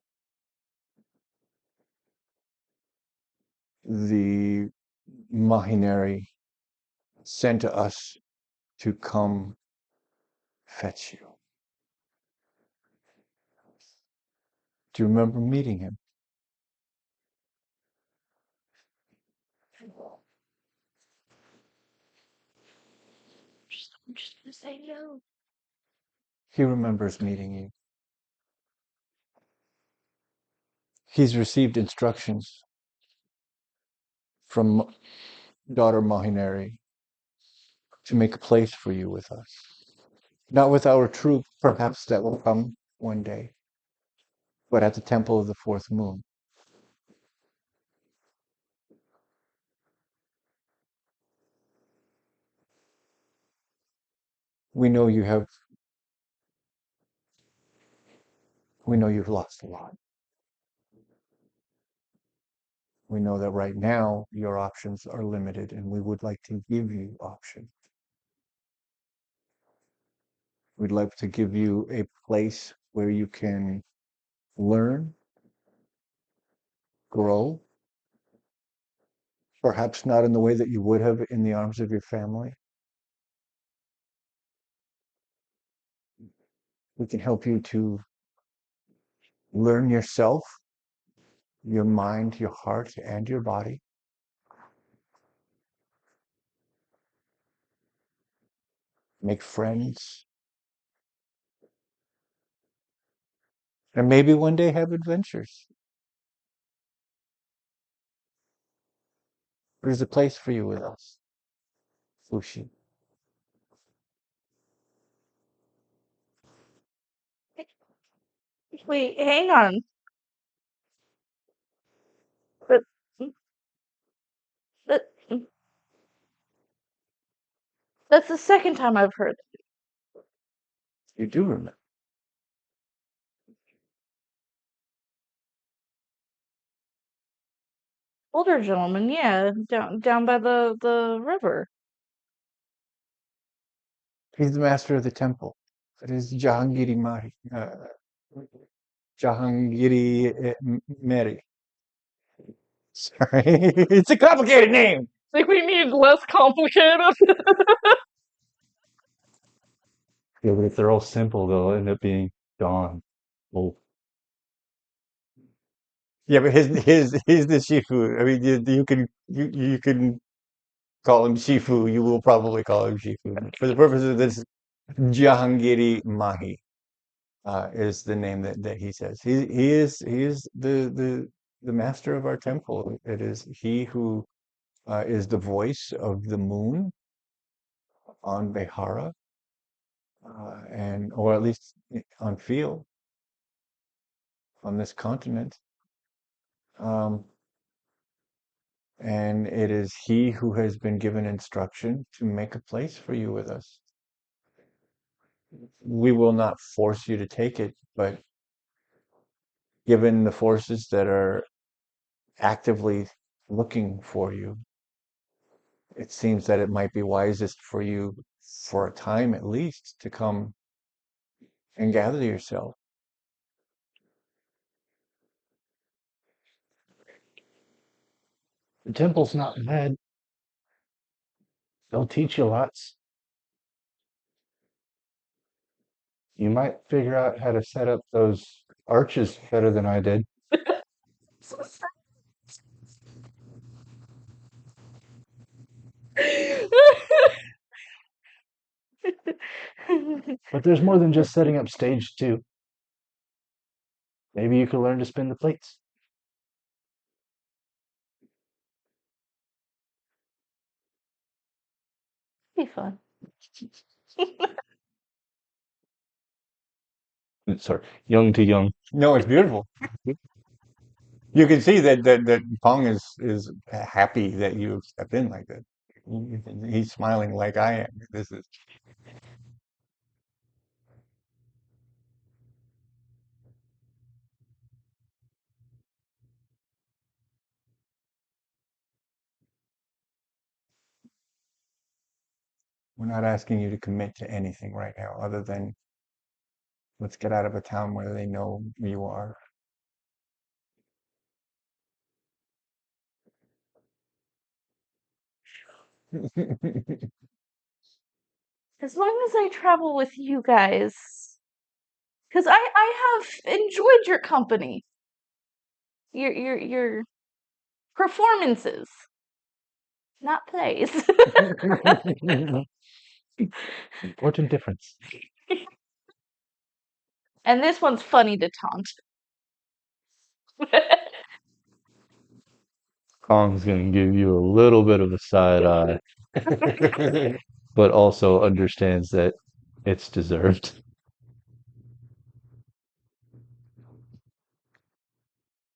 The Mahineri sent us to come fetch you. Do you remember meeting him?" I'm just gonna say no. He remembers meeting you. He's received instructions from daughter Mohineri to make a place for you with us. Not with our troop, perhaps that will come one day, but at the Temple of the Fourth Moon. We know you have, we know you've lost a lot. We know that right now your options are limited and we would like to give you options. We'd like to give you a place where you can learn grow, perhaps not in the way that you would have in the arms of your family. We can help you to learn yourself, your mind, your heart, and your body. Make friends, and maybe one day have adventures. There's a place for you with us, Fushi. Wait, hang on. But that that's the second time I've heard. You do remember. Older gentleman, yeah, down by the river. He's the master of the temple. It is Jahangiri Mari. Jahangiri Mary. Sorry, it's a complicated name. Think we need less complicated. Yeah, but if they're all simple, they'll end up being Dawn. Well, Yeah, but his the Shifu. I mean, you can call him Shifu. You will probably call him Shifu for the purpose of this. Jahangiri Mahi is the name that he says. He is the master of our temple. It is he who is the voice of the moon on Behara, and or at least on Feel on this continent. Um, and it is he who has been given instruction to make a place for you with us. We will not force you to take it, but given the forces that are actively looking for you, it seems that it might be wisest for you, for a time at least, to come and gather yourself. the temple's not bad. They'll teach you lots. You might figure out how to set up those arches better than I did. But there's more than just setting up stage two. Maybe you could learn to spin the plates. Be fun. Sorry, young to young. No, it's beautiful. You can see that Pong is happy that you stepped in like that. He's smiling like I am. This is we're not asking you to commit to anything right now, other than let's get out of a town where they know you are. As long as I travel with you guys, because I have enjoyed your company, your performances, not plays. Important difference. And this one's funny to taunt. Kong's gonna give you a little bit of a side eye, but also understands that it's deserved.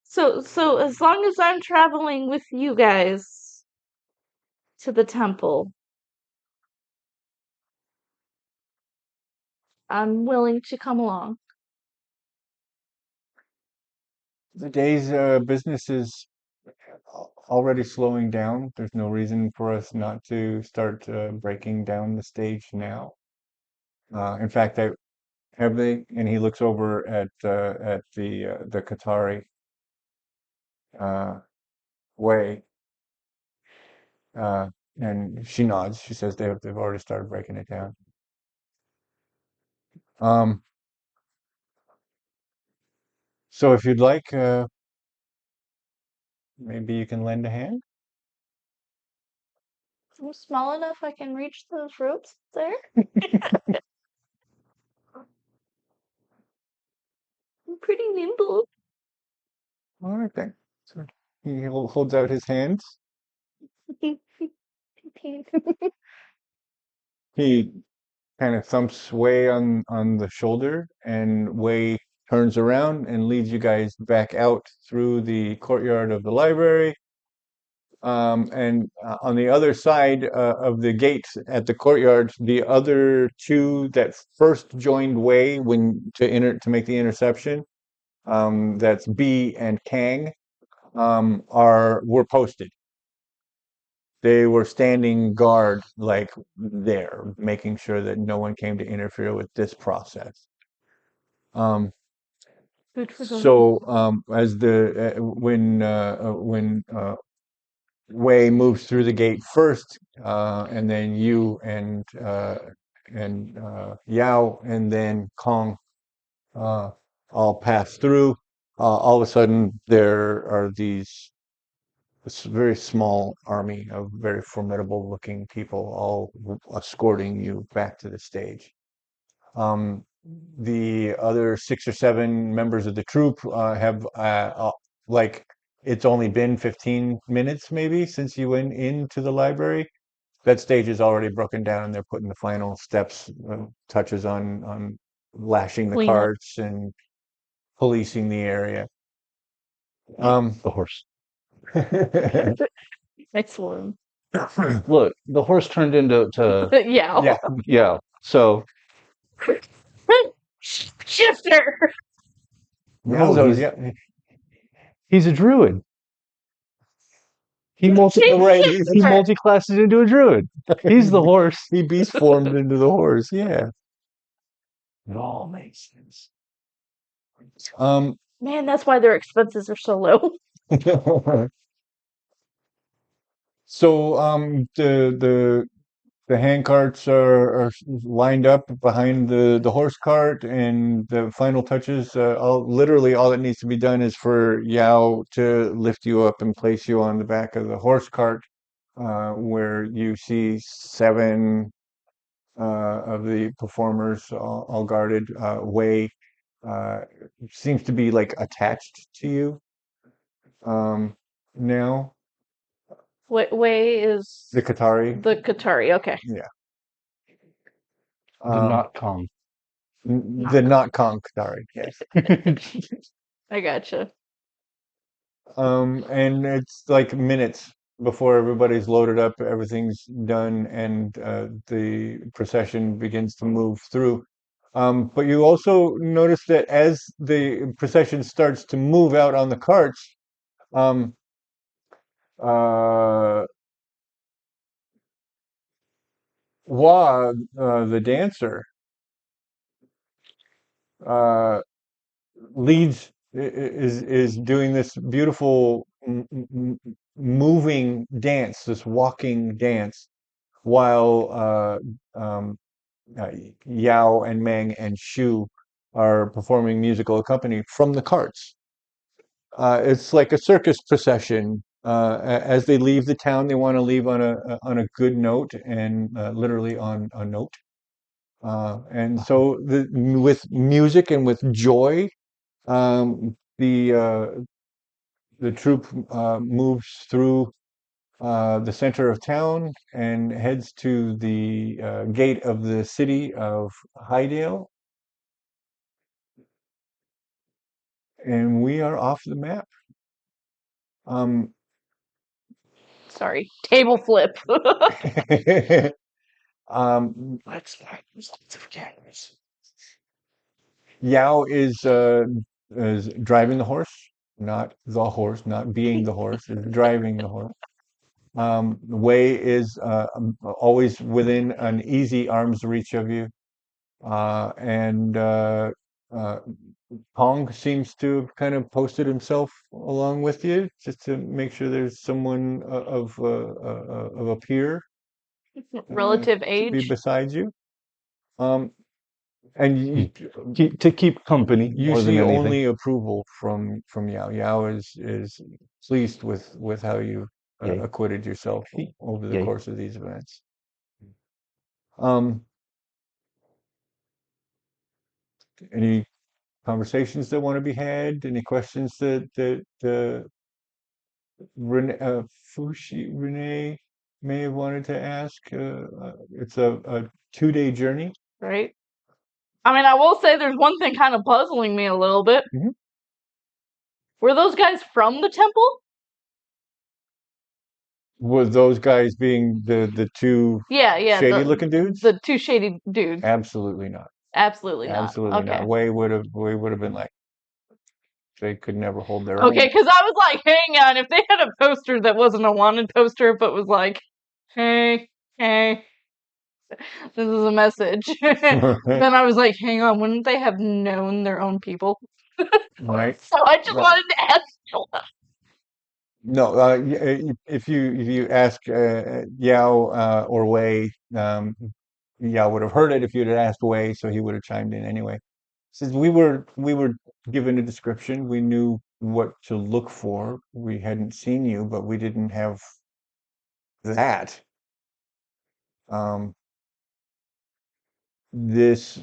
So as long as I'm traveling with you guys to the temple, I'm willing to come along. The day's business is already slowing down. There's no reason for us not to start breaking down the stage now. In fact, I have they, and he looks over at the Qatari. uh, Wei, uh, and she nods. She says they've already started breaking it down. Um, so if you'd like, maybe you can lend a hand. I'm small enough I can reach those ropes there. I'm pretty nimble. All right then. So he holds out his hands. He kind of thumps Wei on the shoulder, and Wei turns around and leads you guys back out through the courtyard of the library. And on the other side of the gate at the courtyard, the other two that first joined Wei when to make the interception, that's B and Kang, were posted. They were standing guard, like there, making sure that no one came to interfere with this process. Um, Good for them. so as the when Wei moves through the gate first, and then you and Yao and then Kong all pass through. All of a sudden, there are this very small army of very formidable looking people all escorting you back to the stage. Um, the other 6 or 7 members of the troupe have like it's only been 15 minutes maybe since you went into the library. That stage is already broken down. They're putting the final steps, touches on lashing the Clean up. carts and policing the area. The horse. Excellent. Look, the horse turned into Yeah. Yeah, yeah. So Shifter. no, Yowzo's, yeah. he's a druid. He Right, he multi-classes into a druid. He's the horse. he beast formed into the horse. Yeah. It all makes sense. Um, Man, that's why their expenses are so low. so the hand carts are lined up behind the horse cart, and the final touches. Literally, all that needs to be done is for Yao to lift you up and place you on the back of the horse cart, where you see 7 of the performers all guarded. Wei uh, seems to be like attached to you now. Way is The Qatari, the Qatari. Okay. yeah. The Um, not Kong. the not Kong Qatari, yes. I gotcha. And it's like minutes before everybody's loaded up, everything's done, and the procession begins to move through. But you also notice that as the procession starts to move out on the carts, um, uh, Wa, the dancer, uh, is doing this beautiful moving dance, this walking dance, while uh, Yao and Meng and Shu are performing musical accompaniment from the carts. It's like a circus procession. As they leave the town, they want to leave on a good note, and literally on a note. And so with music and with joy, um, the troupe moves through the center of town and heads to the gate of the city of Hydale, and we are off the map. Um, Sorry. Table flip. Let's like lots of cameras. Yao is driving the horse, not the horse, not being the horse, is driving the horse. Wei is always within an easy arm's reach of you, and Pong seems to have kind of posted himself along with you just to make sure there's someone of a peer Relative to be age, beside you. Um, and you, To keep company you more than see anything. only approval from Yao. Yao is pleased with how you Yay. acquitted yourself over the Yay. course of these events. Um, any conversations that want to be had? Any questions that Renae may have wanted to ask? It's a 2-day journey. right? I mean, I will say there's one thing kind of puzzling me a little bit. Mhm. Were those guys from the temple? Were those guys being the two Yeah, yeah, shady looking dudes? the two shady dudes. Absolutely not. Absolutely not. Absolutely Okay. not. Way would have been like they could never hold their Okay, own. because I was like, hang on, if they had a poster that wasn't a wanted poster, but was like, hey, hey, this is a message, then I was like, hang on, wouldn't they have known their own people? Right. So I just Right. wanted to ask. No, if you ask Yao or Wei, Yao would have heard it if you'd have asked Wei, so he would have chimed in anyway. Since we were given a description, we knew what to look for. We hadn't seen you, but we didn't have that. Um, this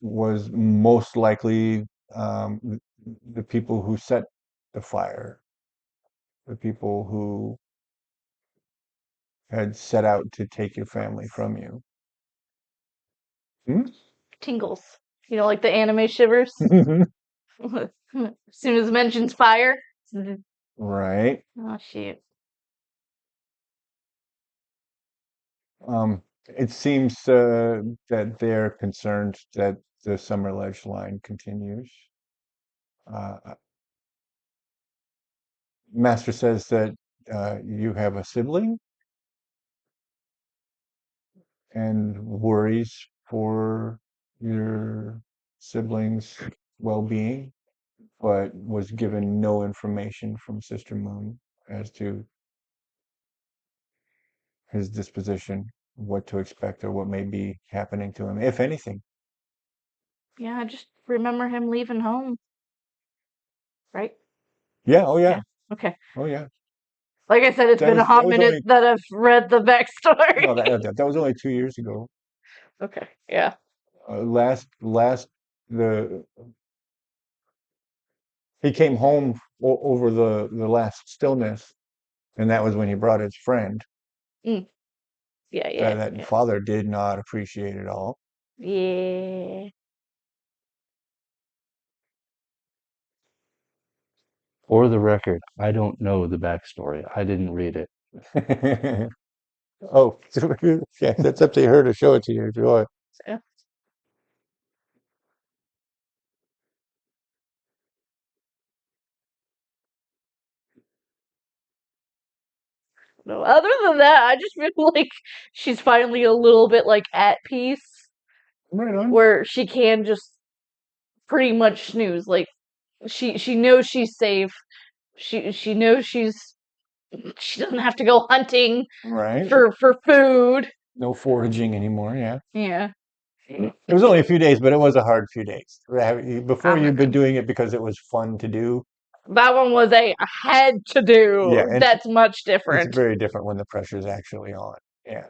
was most likely the people who set the fire, the people who had set out to take your family from you. Hmm? Tingles. You know, like the anime shivers. As soon as it mentions fire. Right. Oh, shoot. It seems that they're concerned that the Summerledge line continues. Uh, Master says that you have a sibling and worries for your siblings' well-being, but was given no information from Sister Moon as to his disposition, what to expect, or what may be happening to him, if anything. Yeah, I just remember him leaving home, right? Yeah, oh yeah, Yeah. Okay. oh yeah. Like I said, it's been a That hot was minute only that I've read the backstory. no, that was only 2 years ago. Okay. Yeah. Last the he came home over the last stillness, and that was when he brought his friend. Mm. Yeah. That Yeah. that Yeah. father did not appreciate at all. Yeah. For the record, I don't know the backstory. I didn't read it. Oh, yeah, that's up to her to show it to you if you want. So, no, other than that, I just feel like she's finally a little bit like at peace Right on. where she can just pretty much snooze. Like she knows she's safe. She knows she doesn't have to go hunting Right. for food. No foraging anymore. Yeah. Yeah. It was only a few days, but it was a hard few days. Before I'm you've been not doing it because it was fun to do. That one was a had to Yeah, do. and That's much it's different. very different when the pressure's actually on. Yeah.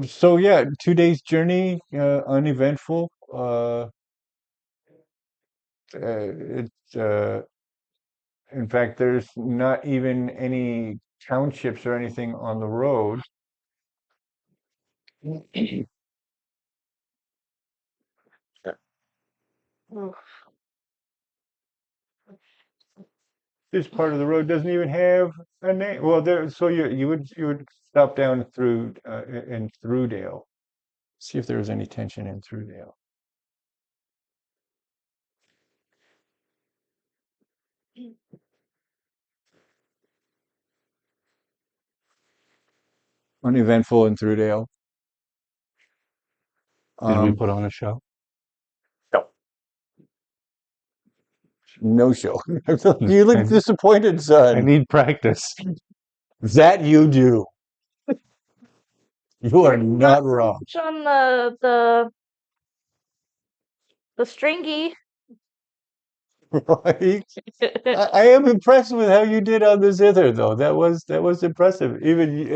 So yeah, 2 days journey, uneventful. It's in fact, there's not even any townships or anything on the road. This part of the road doesn't even have a name. Well, there. So you would stop down through in Throughdale. See if there was any tension in Throughdale. Uneventful in Throughdale. Did we Um, put on a show? No show. You I, look disappointed, I son. need practice. That you do. You are You're not not so wrong. much on the stringy. Right? I am impressed with how you did on the zither, though. That was impressive. Even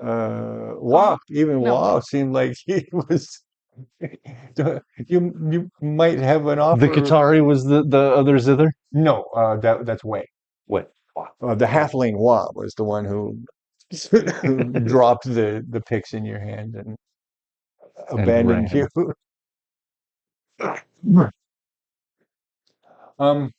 Huh? Even No. Wah seemed like he was. You might have an The offer. Qatari was the other zither. No, that's Wei. What? The halfling Wah was the one who who dropped the picks in your hand and And abandoned you. ran. Um,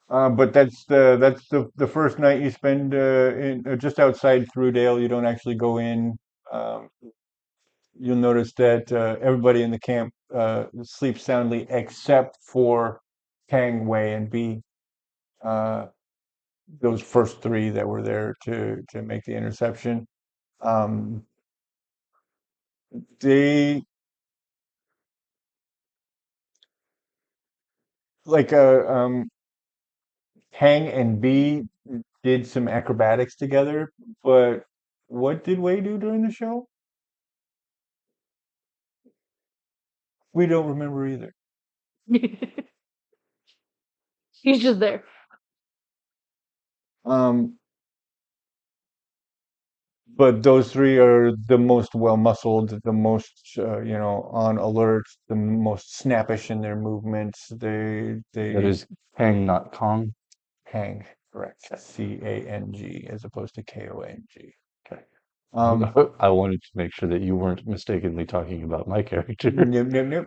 but that's the first night you spend in just outside Threwdale. You don't actually go in. Um, you'll notice that everybody in the camp sleeps soundly except for Kang, Wei, and B. Uh, those first three that were there to make the interception. Um, they like Kang and B did some acrobatics together, but what did Wei do during the show? We don't remember either. He's just there. Um, but those three are the most well-muscled, the most on alert, the most snappish in their movements. They That they is Kang, not Kong. hang, correct, Cang as opposed to Kong. Okay. Um, I wanted to make sure that you weren't mistakenly talking about my character. nope, nope,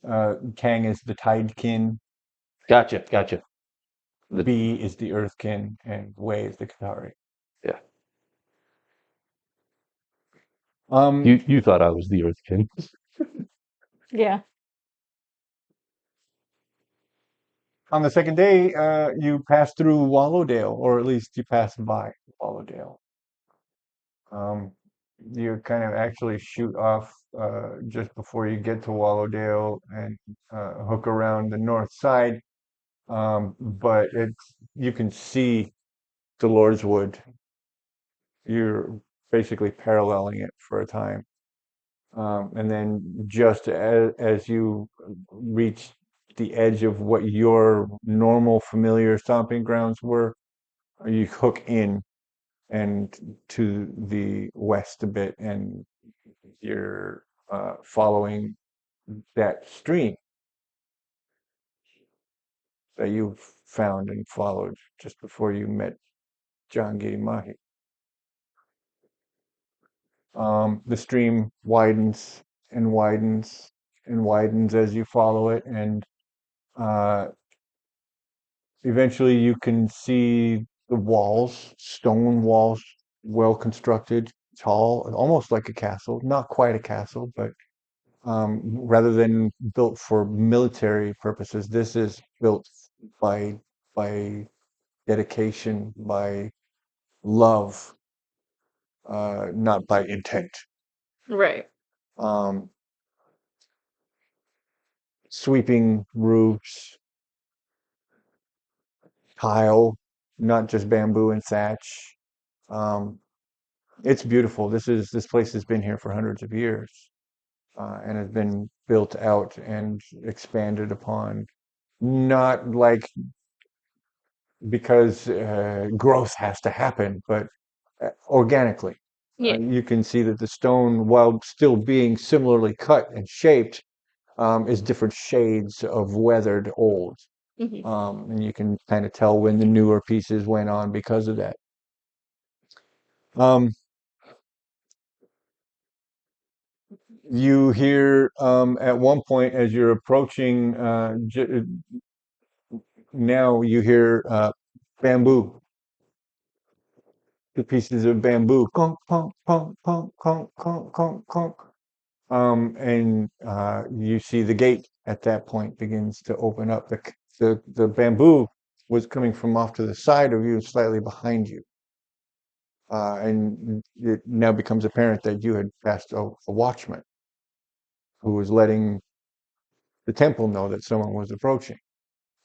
nope. Kang is the Tidekin, Gotcha. The B is the Earthkin, and Wei is the Katari. Yeah. Um, You thought I was the Earthkin. Yeah. on the second day, you pass through Wallowdale, or at least you pass by Wallowdale. Um, you kind of actually shoot off just before you get to Wallowdale and hook around the north side. But you can see the Lord's Wood. You're basically paralleling it for a time. And then just as you reach the edge of what your normal familiar stomping grounds were, you hook in and to the west a bit, and you're following that stream that you found and followed just before you met John Giri Mahi. The stream widens and widens and widens as you follow it, and uh, eventually you can see the walls, stone walls, well constructed, tall, almost like a castle. Not quite a castle, but rather than built for military purposes, this is built by by dedication, by love, not by intent. Right. Um, Sweeping roofs, tile, not just bamboo and thatch. Um, it's beautiful. This place has been here for hundreds of years, and has been built out and expanded upon. Not like because growth has to happen, but organically. Yeah. You can see that the stone, while still being similarly cut and shaped, is different shades of weathered old. Hmm. And you can kind of tell when the newer pieces went on because of that. Um, you hear at one point as you're approaching, now you hear bamboo, the pieces of bamboo, conk, conk, conk, conk, conk, conk, conk, conk. And you see the gate at that point begins to open up. The bamboo was coming from off to the side of you, slightly behind you. And it now becomes apparent that you had passed a watchman who was letting the temple know that someone was approaching.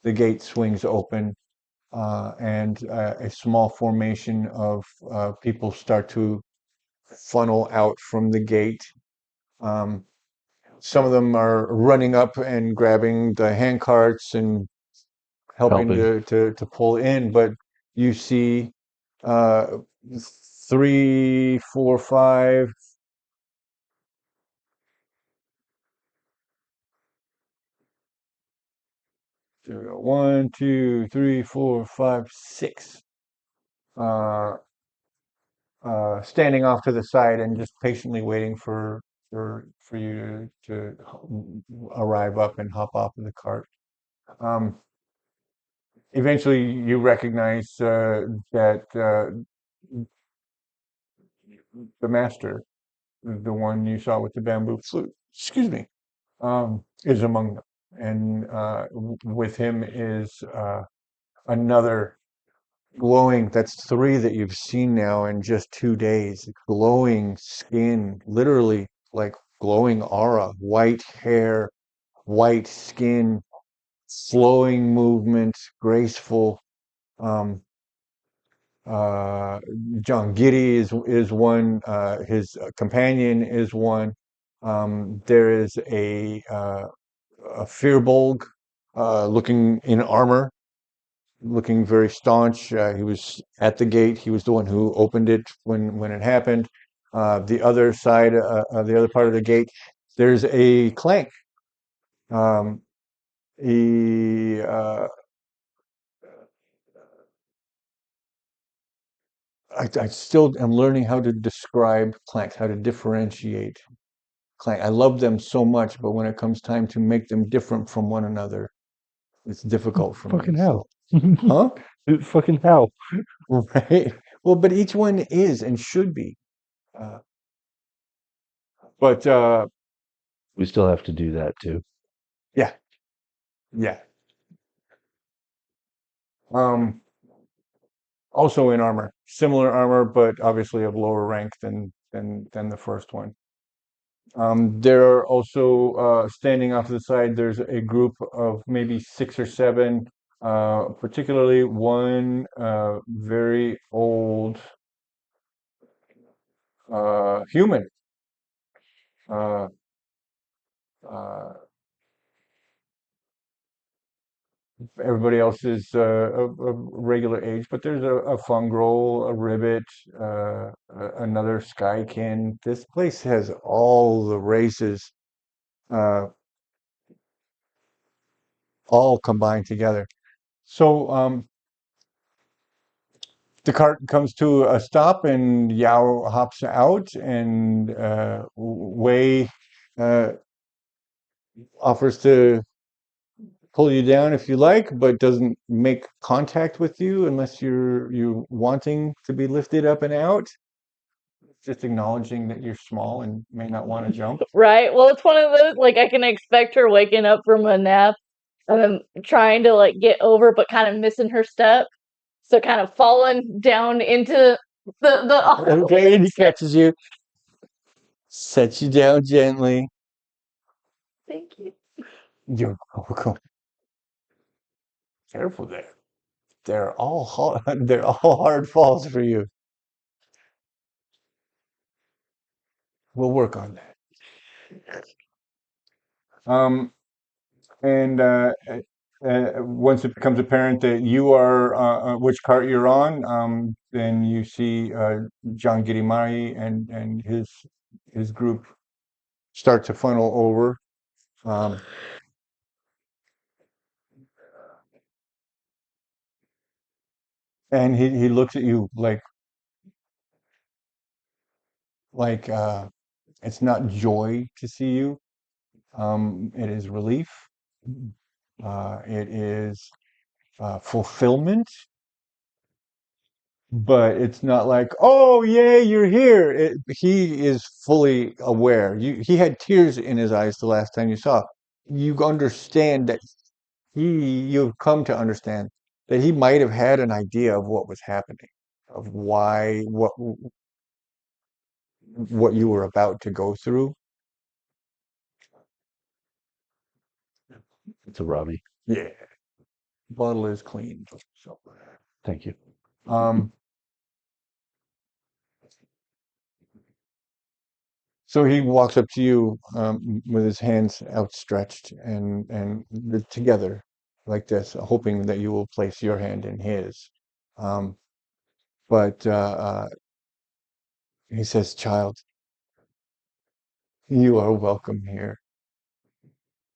The gate swings open, and a small formation of people start to funnel out from the gate. Um, some of them are running up and grabbing the hand carts and helping Helping. to pull in, but you see uh, three, four, five. One, two, three, four, five, six. Uh, Standing off to the side and just patiently waiting for you to arrive up and hop off of the cart. Um, Eventually, you recognize that the master, the one you saw with the bamboo flute, excuse me, is among them, and with him is another glowing. That's three that you've seen now in just 2 days. Glowing skin, literally like glowing aura, white hair, white skin, flowing movement, graceful. Um, John Giddy is one. His companion is one. There is a Firbolg looking in armor, looking very staunch. He was at the gate. He was the one who opened it when it happened. The other side, the other part of the gate, there's a clank. Um, he, I still am learning how to describe clanks, how to differentiate clank. I love them so much, but when it comes time to make them different from one another, it's difficult for me. Fucking So, hell. huh? Fucking hell. Right. Well, but each one is and should be. Uh, but We still have to do that too. yeah, yeah. Um, Also in armor, similar armor, but obviously of lower rank than the first one. There are also standing off to the side. There's a group of maybe six or seven, particularly one very old human. Uh, uh, Everybody else is a regular age, but there's a fungrel, a ribbit, another skykin. This place has all the races, uh, all combined together. So the cart comes to a stop, and Yao hops out, and Wei uh, offers to pull you down if you like, but doesn't make contact with you unless you're wanting to be lifted up and out. Just acknowledging that you're small and may not want to jump. Right? Well, it's one of those, like, I can expect her waking up from a nap and then trying to, like, get over, but kind of missing her step. So kind of falling down into the Okay, and he catches you, sets you down gently. Thank you. You're welcome. Careful there. They're all hard, they're all hard falls for you. We'll work on that. Um, and once it becomes apparent that you are which cart you're on, then you see John Girimari and his group start to funnel over. Um, and he looks at you like it's not joy to see you. It is relief. It is fulfillment, but it's not like, oh, yay, you're here. He is fully aware. He had tears in his eyes the last time you saw. You understand that you've come to understand that he might have had an idea of what was happening, of why, what you were about to go through. It's a Robbie. Yeah, bottle is clean. So, Thank you. um, so he walks up to you with his hands outstretched and together like this, hoping that you will place your hand in his. Um, but he says, "Child, you are welcome here.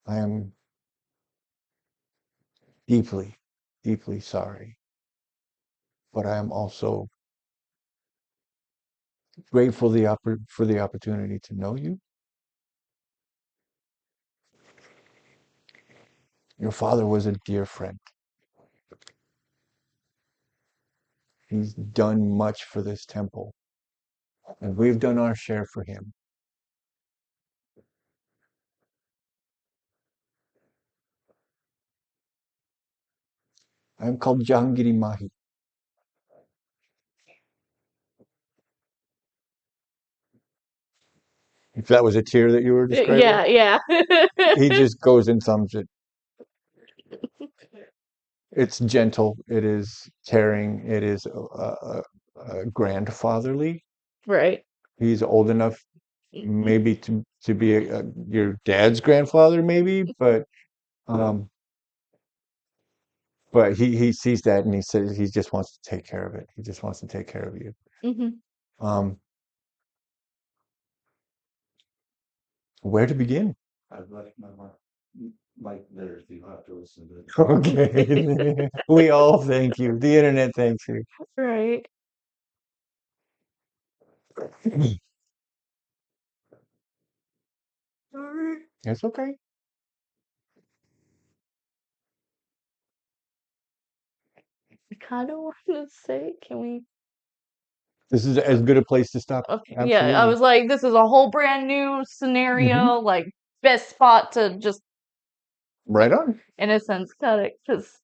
I am deeply, deeply sorry, but I am also grateful for the opportunity to know you. Your father was a dear friend. He's done much for this temple, and we've done our share for him. I am called Jahangiri Mahi. If that was a tear that you were describing, Yeah, yeah. he just goes and thumbs it. It's gentle. It is caring. It is grandfatherly. Right. He's old enough, maybe to be your dad's grandfather, maybe, um, but he sees that and he says he just wants to take care of it. He just wants to take care of you. Hmm. Um, where to begin? I'd like my mic there if you have to listen to it. Okay, we all thank you. The internet thanks you. Right. It's okay. I kind of want to say, can we? This is as good a place to stop. Okay. Yeah, I Absolutely. was like, this is a whole brand new Hmm. scenario, like best spot to just, Right on. in a sense, cut it because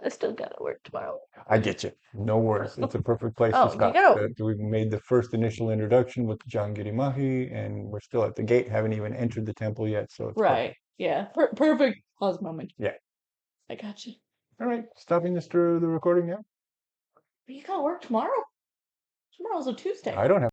I still gotta work tomorrow. I get you. No worries. It's a perfect place to Oh, you stop. gotta. We've made the first initial introduction with John Girimahi, and we're still at the gate. Haven't even entered the temple yet, so it's Right. perfect. Yeah. Perfect pause moment. Yeah. I got you. All right. Stopping this through the recording now. But you gotta work tomorrow. Tomorrow's a Tuesday. I don't have.